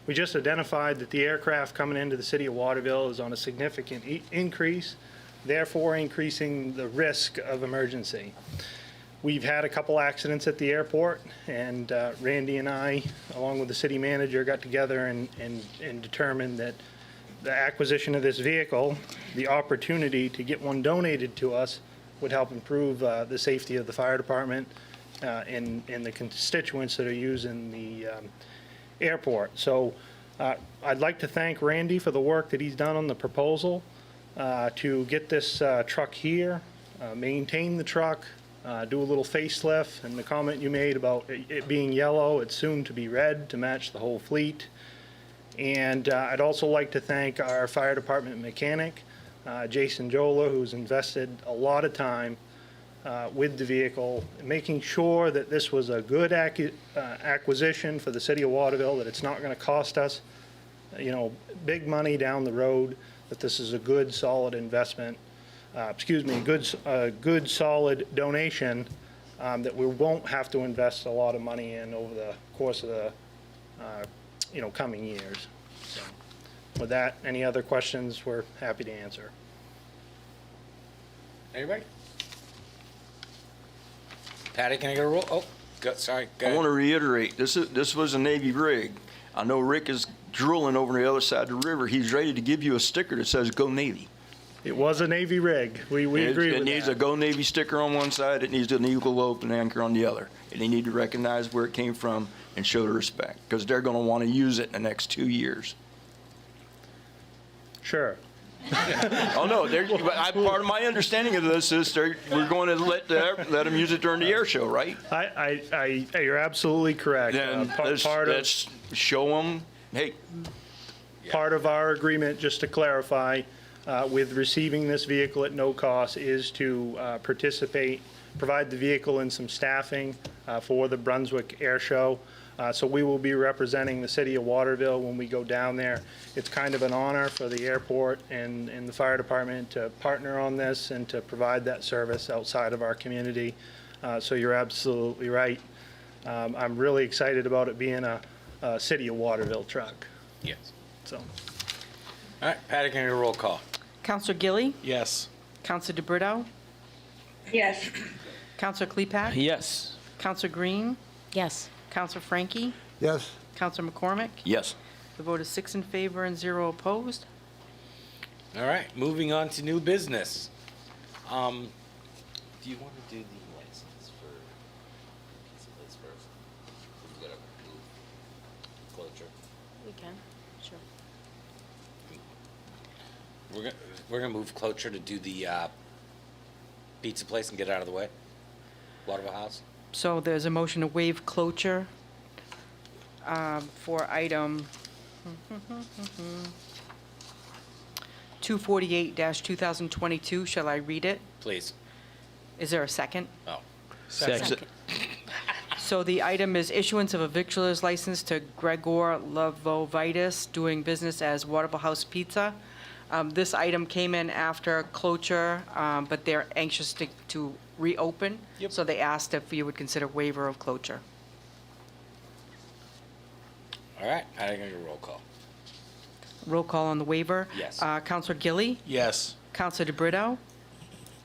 We just identified that the aircraft coming into the city of Waterville is on a significant increase, therefore increasing the risk of emergency. We've had a couple accidents at the airport, and Randy and I, along with the city manager, got together and determined that the acquisition of this vehicle, the opportunity to get one donated to us, would help improve the safety of the fire department and the constituents that are using the airport. So I'd like to thank Randy for the work that he's done on the proposal to get this truck here, maintain the truck, do a little facelift, and the comment you made about it being yellow, it's soon to be red to match the whole fleet. And I'd also like to thank our fire department mechanic, Jason Jola, who's invested a lot of time with the vehicle, making sure that this was a good acquisition for the city of Waterville, that it's not going to cost us, big money down the road, that this is a good, solid investment, good, solid donation that we won't have to invest a lot of money in over the course of the, coming years. So, with that, any other questions, we're happy to answer. Anybody? Patty, can I get a roll? Oh, sorry. Go I ahead. want to reiterate, this was a Navy rig. I know Rick is drooling over on the other side of the river. He's ready to give you a sticker that says "Go Navy." It was a Navy rig. We agree with It needs a that. "Go Navy" sticker on one side. It needs an eagle open anchor on the other. And they need to recognize where it came from and show the respect, because they're going to want to use it in the next 2 years. Sure. Oh, no, part of my understanding of this is we're going to let them use it during the air show, right? You're absolutely correct. Then Part of, let's show them, hey, part of our agreement, just to clarify, with receiving this vehicle at no cost is to provide the vehicle in some staffing for the Brunswick Air Show. So we will be representing the city of Waterville when we go down there. It's kind of an honor for the airport and the fire department to partner on this and to provide that service outside of our community. So you're absolutely right. I'm really excited about it being a city of Waterville truck. Yes. So, All right, Patty, can I get a roll call? Counselor Gilly, Yes. Counselor DeBrito, Yes. Counselor Klepak, Yes. Counselor Green, Yes. Counselor Frankie, Yes. Counselor McCormick. Yes. The vote is 6 in favor and 0 opposed. All right, moving on to new business. Do you want to do the license for pizza place first? We gotta move cloture. We can, sure. We're gonna move cloture to do the pizza place and get out of the way. Waterville House. So there's a motion to waive cloture for item 248-2022. Shall I read it? Please. Is there a second? Oh. Second. So the item is issuance of a victualer's license to Gregor Lavovitis, doing business as Waterville House Pizza. This item came in after cloture, but they're anxious to reopen. Yep. So they asked if you would consider waiver of cloture. All right, Patty, can I get a roll call? Roll call on the waiver. Yes. Counselor Gilly, Yes. Counselor DeBrito,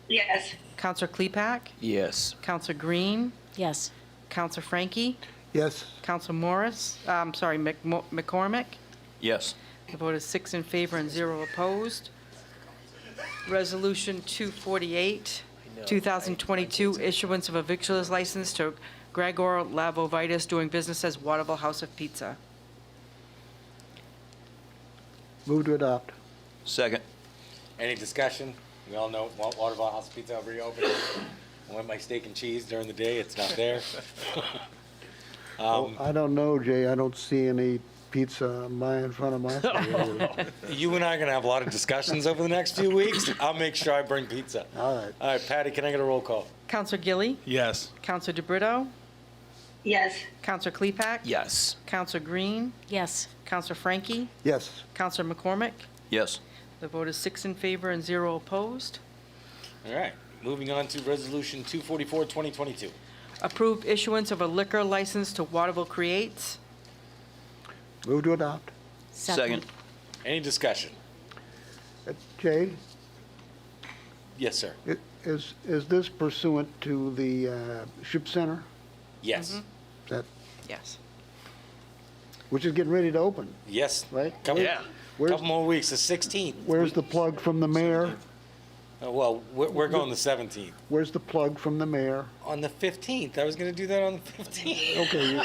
Yes. Counselor Klepak, Yes. Counselor Green, Yes. Counselor Frankie, Yes. Counselor McCormick. Yes. The vote is 6 in favor and 0 opposed. Resolution 248, 2022, issuance of a victualer's license to Gregor Lavovitis, doing business as Waterville House of Pizza. Move to adopt. Second. Any discussion? We all know Waterville House Pizza reopened. I want my steak and cheese during the day. It's not there. I don't know, Jay. I don't see any pizza in front of my refrigerator. You and I are going to have a lot of discussions over the next few weeks. I'll make sure I bring pizza. All right. All right, Patty, can I get a roll call? Counselor Gilly, Yes. Counselor DeBrito, Yes. Counselor Klepak, Yes. Counselor Green, Yes. Counselor Frankie, Yes. Counselor McCormick. Yes. The vote is 6 in favor and 0 opposed. All right, moving on to Resolution 244, 2022. Approve issuance of a liquor license to Waterville Creates. Move to adopt. Second. Any discussion? Jay, Yes, sir. is this pursuant to the Ship Center? Yes. That, Yes. which is getting ready to open, Yes. right? Couple, Yeah. couple more weeks, the 16th. Where's the plug from the mayor? Well, we're going the 17th. Where's the plug from the mayor? On the 15th. I was going to do that on the 15th. Okay,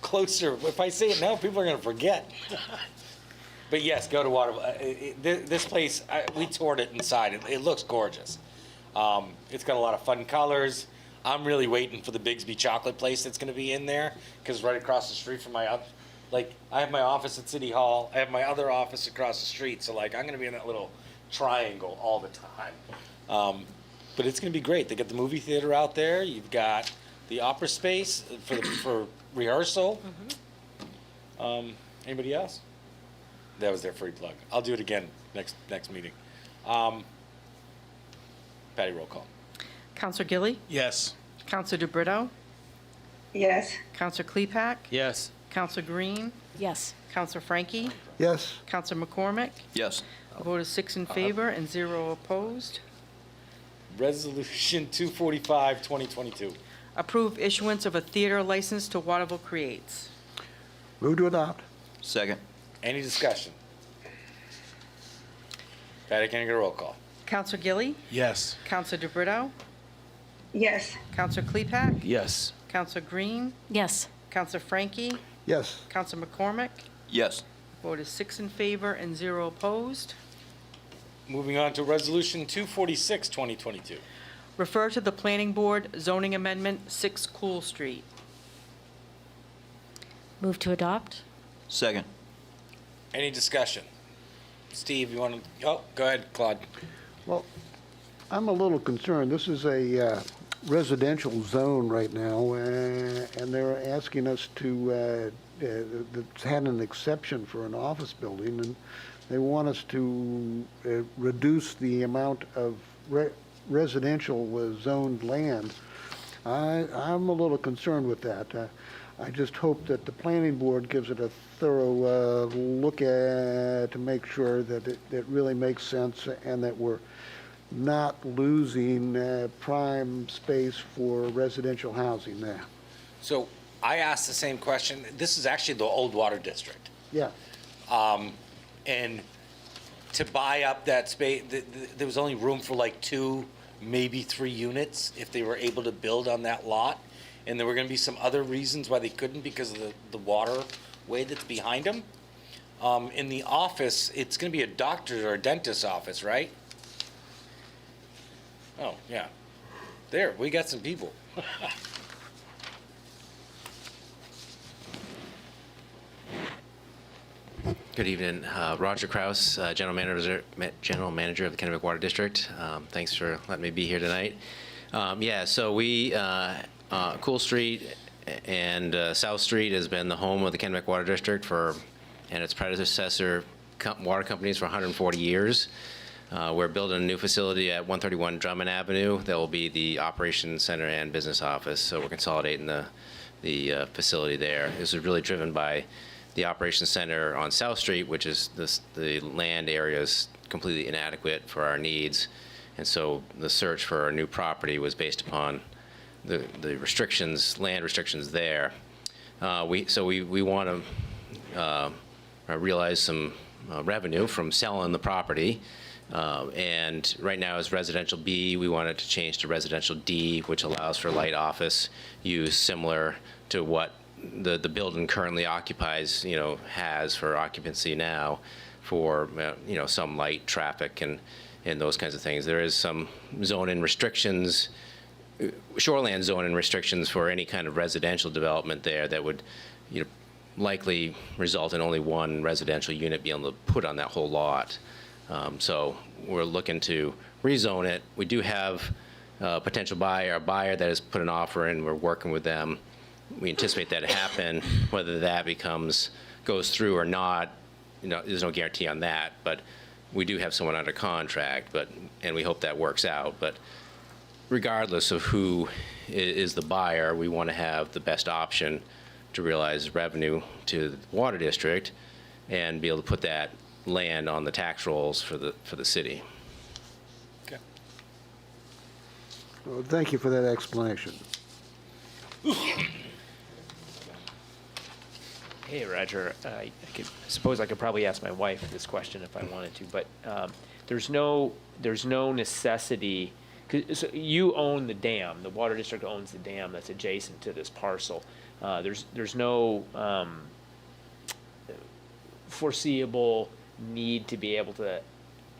Closer. If I say it now, people are going to forget. But yes, go to Waterville. This place, we toured it inside. It looks gorgeous. It's got a lot of fun colors. I'm really waiting for the Bigsby chocolate place that's going to be in there, because right across the street from my, I have my office at City Hall. I have my other office across the street. So I'm going to be in that little triangle all the time. But it's going to be great. They got the movie theater out there. You've got the opera space for rehearsal. Anybody else? That was their free plug. I'll do it again next meeting. Patty, roll call. Counselor Gilly, Yes. Counselor DeBrito, Yes. Counselor Klepak, Yes. Counselor Green, Yes. Counselor Frankie, yes. Counselor McCormick. Yes. The vote is 6 in favor and 0 opposed. Resolution 245, 2022. Approve issuance of a theater license to Waterville Creates. Move to adopt. Second. Any discussion? Patty, can I get a roll call? Counselor Gilly, Yes. Counselor DeBrito, Yes. Counselor Klepak, Yes. Counselor Green, Yes. Counselor Frankie, Yes. Counselor McCormick. Yes. Vote is 6 in favor and 0 opposed. Moving on to Resolution 246, 2022. Refer to the Planning Board zoning amendment 6 Cool Street. Move to adopt? Second. Any discussion? Steve, you want to, oh, go ahead, Claude. Well, I'm a little concerned. This is a residential zone right now, and they're asking us to, it's had an exception for an office building, and they want us to reduce the amount of residential zoned land. I'm a little concerned with that. I just hope that the planning board gives it a thorough look at to make sure that it really makes sense and that we're not losing prime space for residential housing there. So I asked the same question. This is actually the old water district. Yeah. And to buy up that space, there was only room for like 2, maybe 3 units if they were able to build on that lot. And there were going to be some other reasons why they couldn't because of the waterway that's behind them. In the office, it's going to be a doctor's or a dentist's office, right? Oh, yeah. There, we got some people. Good evening. Roger Kraus, General Manager of the Kennebec Water District. Thanks for letting me be here tonight. So we, Cool Street and South Street has been the home of the Kennebec Water District and its predecessor water companies for 140 years. We're building a new facility at 131 Drummond Avenue that will be the operations center and business office. So we're consolidating the facility there. This is really driven by the operations center on South Street, which is the land area is completely inadequate for our needs. And so the search for a new property was based upon the restrictions, land restrictions there. We want to realize some revenue from selling the property. And right now is residential B. We want it to change to residential D, which allows for light office use similar to what the building currently occupies, has for occupancy now for, some light traffic and those kinds of things. There is some zoning restrictions, shoreland zoning restrictions for any kind of residential development there that would, likely result in only one residential unit being able to put on that whole lot. So we're looking to rezone it. We do have a potential buyer that has put an offer in. We're working with them. We anticipate that to happen. Whether that goes through or not, there's no guarantee on that. But we do have someone under contract, and we hope that works out. But regardless of who is the buyer, we want to have the best option to realize revenue to the water district and be able to put that land on the tax rolls for the city. Okay. Well, thank you for that explanation. Hey, Roger, I suppose I could probably ask my wife this question if I wanted to, but there's no necessity, 'cause you own the dam, the water district owns the dam that's adjacent to this parcel. There's no foreseeable need to be able to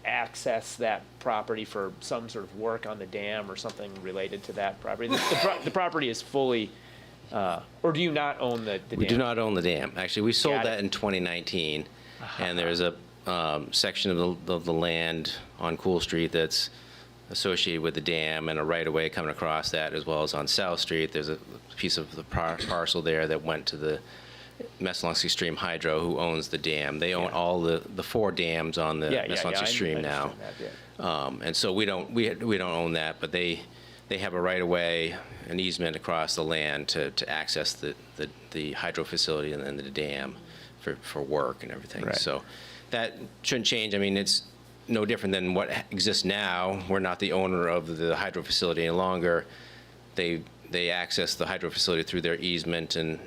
access that property for some sort of work on the dam or something related to that property. The property is fully, or do you not own the dam? We do not own the dam. Actually, we sold Got it. that in 2019, and there's a section of the land on Cool Street that's associated with the dam and a right-of-way coming across that, as well as on South Street. There's a piece of the parcel there that went to the Messalonskee Stream Hydro, who owns the dam. They own all the 4 dams on the Messalonskee Stream now. And so we don't own that, but they have a right-of-way, an easement across the land to access the hydro facility and then the dam for work and everything. Right. So that shouldn't change. I mean, it's no different than what exists now. We're not the owner of the hydro facility any longer. They access the hydro facility through their easement and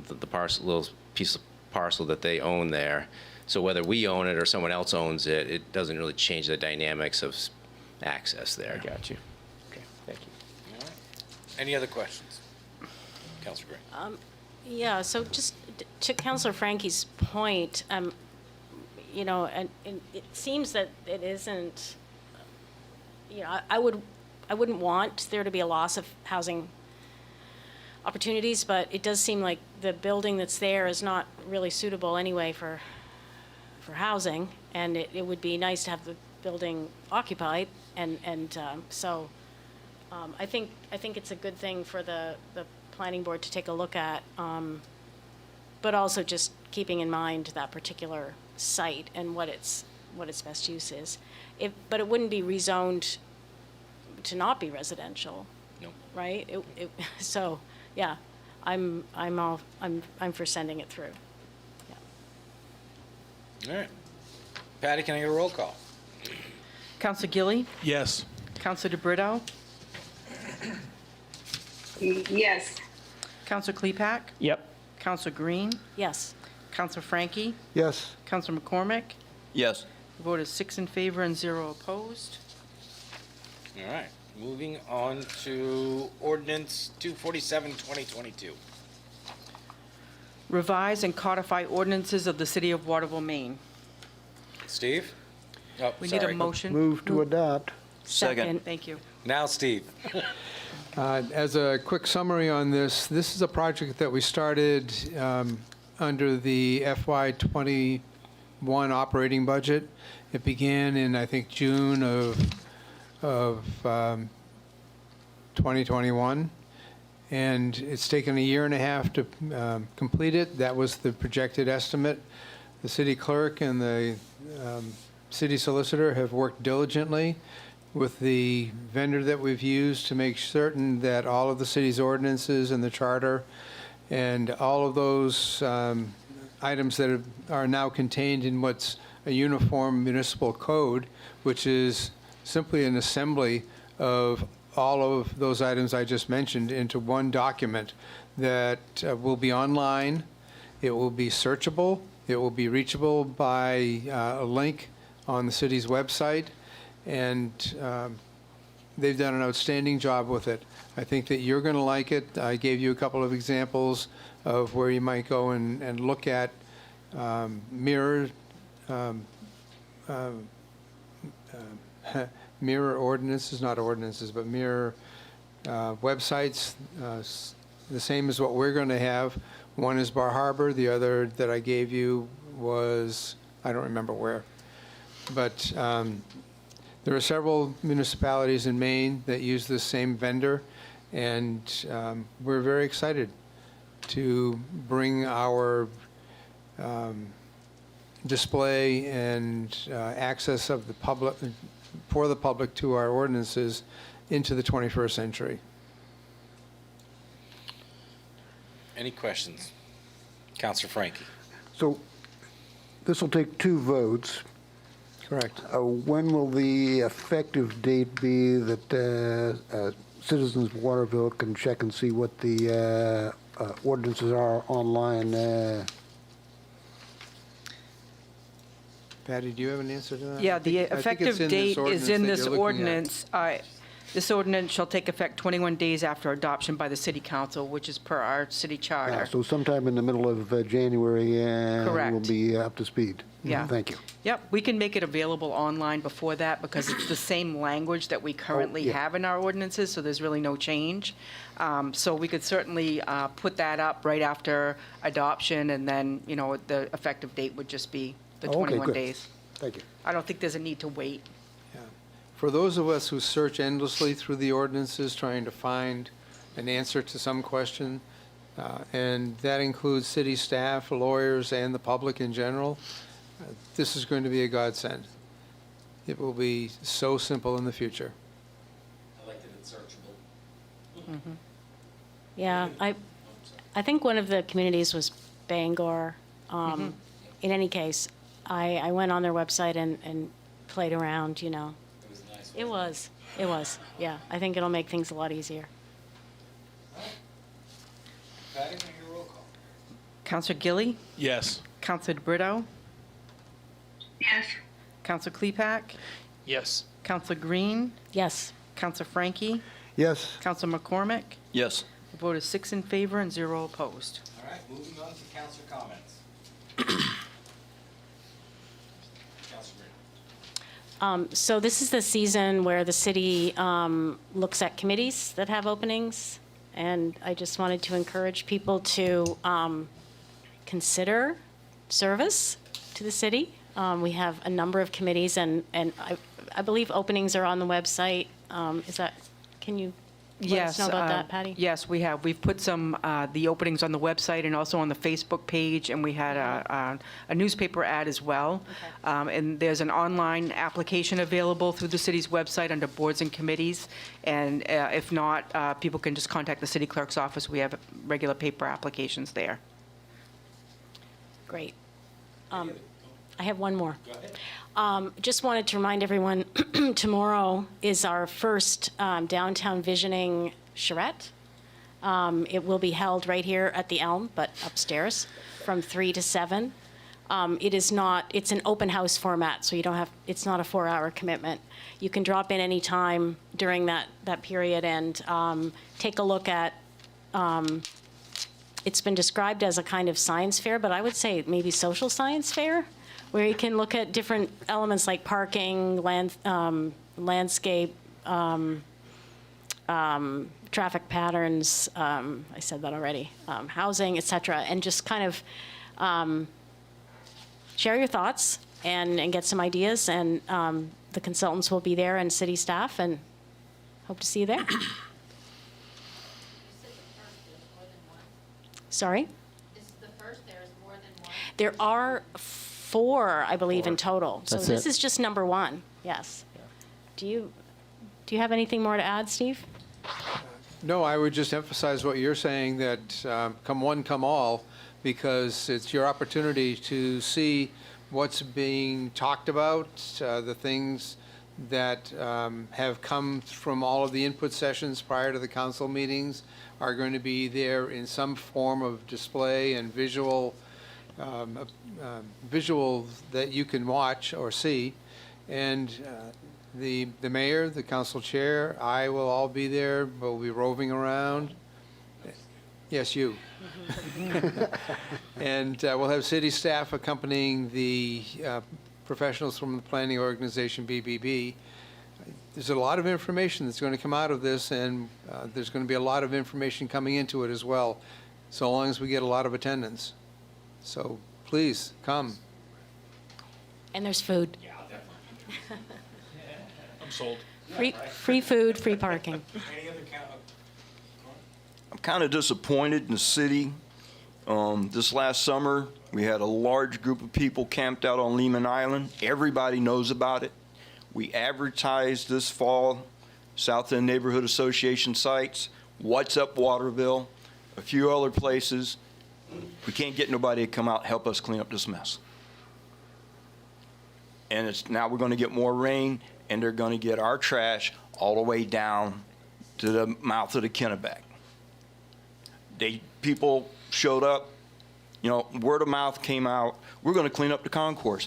the parcel, little piece of parcel that they own there. So whether we own it or someone else owns it, it doesn't really change the dynamics of access there. I got you. Okay, thank you. All right. Any other questions? Councilor Gray. Yeah, so just to Councilor Frankie's point, and it seems that it isn't, I wouldn't want there to be a loss of housing opportunities, but it does seem like the building that's there is not really suitable anyway for housing, and it would be nice to have the building occupied, and so I think it's a good thing for the planning board to take a look at, but also just keeping in mind that particular site and what its best use is. But it wouldn't be rezoned to not be residential. No. Right? So, yeah, I'm for sending it through. All right. Patty, can I get a roll call? Counselor Gilly, Yes. Counselor DeBrito, Yes. Counselor Klepak, Yep. Counselor Green, Yes. Counselor Frankie, Yes. Counselor McCormick. Yes. The vote is 6 in favor and 0 opposed. All right. Moving on to ordinance 247, 2022. Revise and codify ordinances of the City of Waterville, Maine. Steve? Oh, We need a sorry. motion. Move to adopt. Second. Thank you. Now, Steve. As a quick summary on this, this is a project that we started under the FY21 operating budget. It began in, I think, June of 2021, and it's taken a year and a half to complete it. That was the projected estimate. The city clerk and the city solicitor have worked diligently with the vendor that we've used to make certain that all of the city's ordinances and the charter and all of those items that are now contained in what's a uniform municipal code, which is simply an assembly of all of those items I just mentioned into one document that will be online. It will be searchable. It will be reachable by a link on the city's website. And they've done an outstanding job with it. I think that you're going to like it. I gave you a couple of examples of where you might go and look at mirror ordinances, not ordinances, but mirror websites, the same as what we're going to have. One is Bar Harbor. The other that I gave you was, I don't remember where. But there are several municipalities in Maine that use this same vendor, and we're very excited to bring our display and access of the public, for the public to our ordinances into the 21st century. Any questions? Counselor Frankie. So this will take 2 votes. Correct. When will the effective date be that citizens of Waterville can check and see what the ordinances are online? Patty, do you have an answer to that? Yeah, the I think effective it's in date is in that this you're looking at. ordinance. This ordinance shall take effect 21 days after adoption by the city council, which is per our city charter. So sometime in the middle of January, we'll Correct. be up to speed. Yeah. Thank you. Yep, we can make it available online before that because it's the same language that we currently yeah. have in our ordinances, so there's really no change. So we could certainly put that up right after adoption, and then, the effective date would just be the Okay, 21 good. days. Thank you. I don't think there's a need to wait. For those of us who search endlessly through the ordinances trying to find an answer to some question, and that includes city staff, lawyers, and the public in general, this is going to be a godsend. It will be so simple in the future. I like that it's searchable. Yeah, I think one of the communities was Bangor. In any case, I went on their website and played around, It was nice. It was, yeah. I think it'll make things a lot easier. Patty, can I get a roll call? Counselor Gilly, Yes. Counselor DeBrito, Yes. Counselor Klepak, Yes. Counselor Green, Yes. Counselor Frankie, Yes. Counselor McCormick. Yes. The vote is 6 in favor and 0 opposed. All right, moving on to council comments. Counselor Green. So this is the season where the city looks at committees that have openings, and I just wanted to encourage people to consider service to the city. We have a number of committees, and I believe openings are on the website. Can you let us know about that, Patty? Yes, we have. We've put some, the openings on the website and also on the Facebook page, and we had a newspaper ad as well. And there's an online application available through the city's website under boards and committees. And if not, people can just contact the city clerk's office. We have regular paper applications there. Great. I have one more. Go ahead. Just wanted to remind everyone, tomorrow is our first downtown visioning charrette. It will be held right here at the Elm, but upstairs, from 3 to 7. It's an open house format, so it's not a 4-hour commitment. You can drop in any time during that period and take a look at, it's been described as a kind of science fair, but I would say maybe social science fair, where you can look at different elements like parking, landscape, traffic patterns, I said that already, housing, et cetera, and just kind of share your thoughts and get some ideas. And the consultants will be there and city staff, and hope to see you there. Sorry? This is the first, there's more than one. There are 4, I believe, in total. So That's this it. is just number 1, yes. Do you have anything more to add, Steve? No, I would just emphasize what you're saying, that come one, come all, because it's your opportunity to see what's being talked about, the things that have come from all of the input sessions prior to the council meetings are going to be there in some form of display and visuals that you can watch or see. And the mayor, the council chair, I will all be there. We'll be roving around. Yes, you. And we'll have city staff accompanying the professionals from the planning organization, BBB. There's a lot of information that's going to come out of this, and there's going to be a lot of information coming into it as well, so long as we get a lot of attendance. So please, come. And there's food. Yeah, definitely. I'm sold. Free food, free parking. Any other I'm kind of disappointed in the city. This last summer, we had a large group of people camped out on Lehman Island. Everybody knows about it. We advertised this fall, South End Neighborhood Association sites, What's Up Waterville, a few other places. We can't get nobody to come out and help us clean up this mess. And now we're going to get more rain, and they're going to get our trash all the way down to the mouth of the Kennebec. People showed up, word of mouth came out, we're going to clean up the concourse.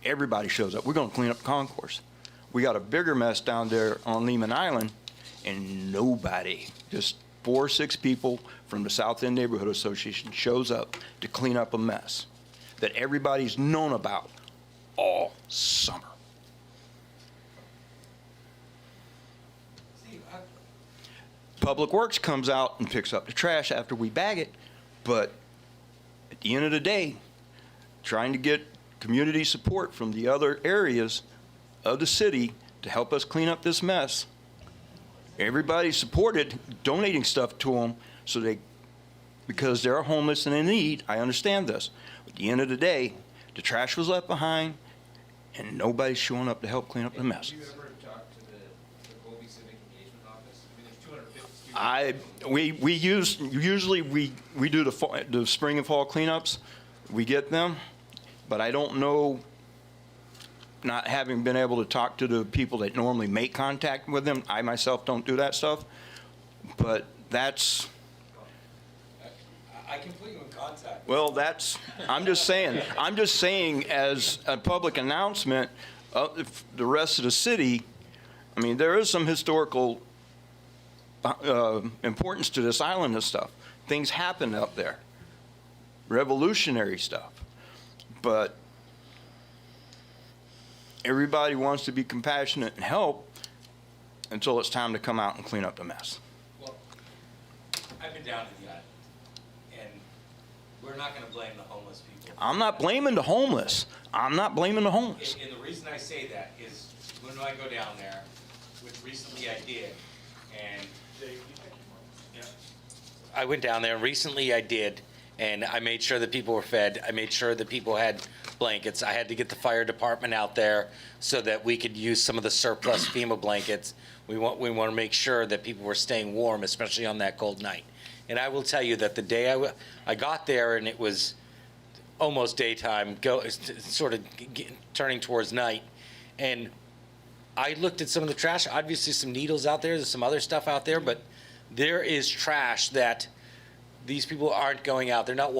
Everybody shows up, we're going to clean up the concourse. We got a bigger mess down there on Lehman Island, and nobody, just 4 or 6 people from the South End Neighborhood Association shows up to clean up a mess that everybody's known about all summer. Public Works comes out and picks up the trash after we bag it, but at the end of the day, trying to get community support from the other areas of the city to help us clean up this mess. Everybody supported donating stuff to them because they're homeless and in need. I understand this. At the end of the day, the trash was left behind and nobody's showing up to help clean up the mess. Did you ever talk to the Colby Civic Engagement Office? I mean, there's 250 students. Usually we do the spring and fall cleanups. We get them, but I don't know, not having been able to talk to the people that normally make contact with them. I myself don't do that stuff, but that's. I can put you in contact. Well, I'm just saying as a public announcement of the rest of the city, I mean, there is some historical importance to this island and stuff. Things happen up there, revolutionary stuff, but everybody wants to be compassionate and help until it's time to come out and clean up the mess. Well, I've been down to the island, and we're not gonna blame the homeless people. I'm not blaming the homeless. I'm not blaming the homeless. And the reason I say that is when I go down there, which recently I did, and I went down there, recently I did, and I made sure that people were fed. I made sure that people had blankets. I had to get the fire department out there so that we could use some of the surplus FEMA blankets. We want to make sure that people were staying warm, especially on that cold night. And I will tell you that the day I got there and it was almost daytime, turning towards night, and I looked at some of the trash. Obviously, some needles out there. There's some other stuff out there, but there is trash that these people aren't going out. They're not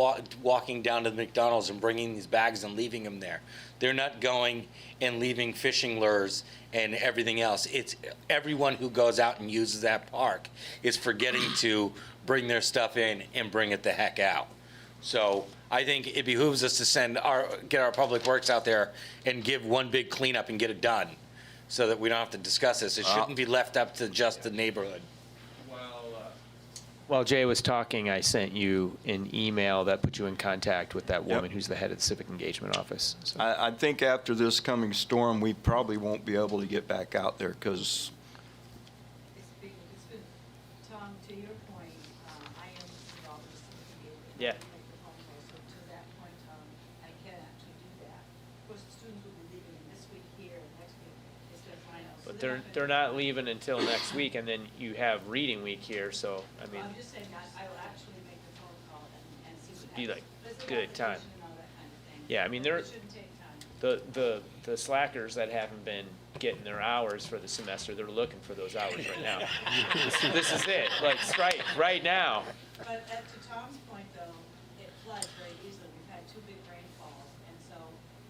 walking down to the McDonald's and bringing these bags and leaving them there. They're not going and leaving fishing lures and everything else. It's everyone who goes out and uses that park is forgetting to bring their stuff in and bring it the heck out. So I think it behooves us to get our public works out there and give one big cleanup and get it done, so that we don't have to discuss this. It shouldn't be left up to just the neighborhood. While Jay was talking, I sent you an email that put you in contact with that woman who's the head of the Civic Engagement Office. So. I think after this coming storm, we probably won't be able to get back out there because It's been, Tom, to your point, I am involved in the civic engagement. Yeah. I make the phone calls, so to that point, Tom, I can actually do that. Of course, the students will be leaving this week here, and next week is their finals. But they're not leaving until next week, and then you have reading week here, so, I mean, I'm just saying, I will actually make the phone call and see what be happens. like, There's a good time. application and all that kind of thing. Yeah, I mean, It shouldn't take time. the slackers that haven't been getting their hours for the semester, they're looking for those hours right now. This is it, like, right now. But to Tom's point, though, it floods very easily. We've had 2 big rainfalls, and so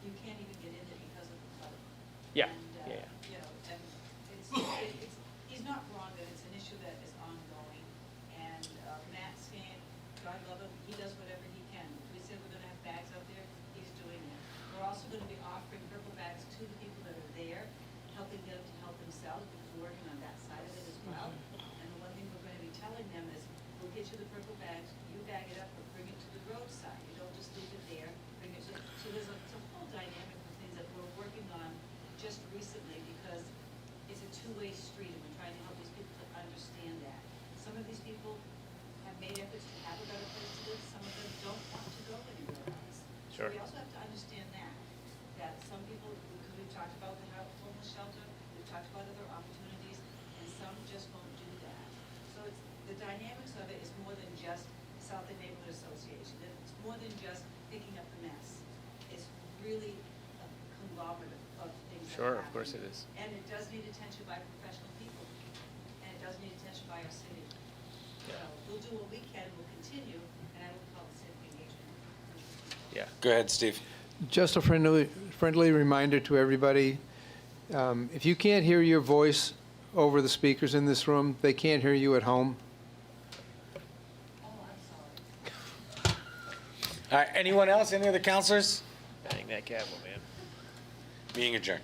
you can't even get in it because of the flooding. Yeah, And, yeah. you know, and he's not wrong that it's an issue that is ongoing. And Matt Stan, God love him, he does whatever he can. We said we're gonna have bags out there, he's doing it. We're also gonna be offering purple bags to the people that are there, helping them to help themselves, because we're working on that side of it as well. And the one thing we're gonna be telling them is, we'll get you the purple bags, you bag it up, or bring it to the roadside. You don't just leave it there, bring it to, so there's it's a whole dynamic of things that we're working on just recently, because it's a two-way street, and we're trying to help these people to understand that. Some of these people have made efforts to have a better place to live, some of them don't want to go anywhere else. Sure. So we also have to understand that some people, because we've talked about the homeless shelter, we've talked about other opportunities, and some just won't do that. So it's, the dynamics of it is more than just South End Neighborhood Association. It's more than just picking up the mess. It's really a conglomerate of things that Sure, are of course it happening. is. And it does need attention by professional people, and it does need attention by our city. So we'll do what we can, we'll continue, and I will call it civic engagement. Yeah. Go ahead, Steve. Just a friendly reminder to everybody, if you can't hear your voice over the speakers in this room, they can't hear you at home. Oh, I'm sorry. All right, anyone else? Any other counselors? Bang that gavel, man. Meeting adjourned.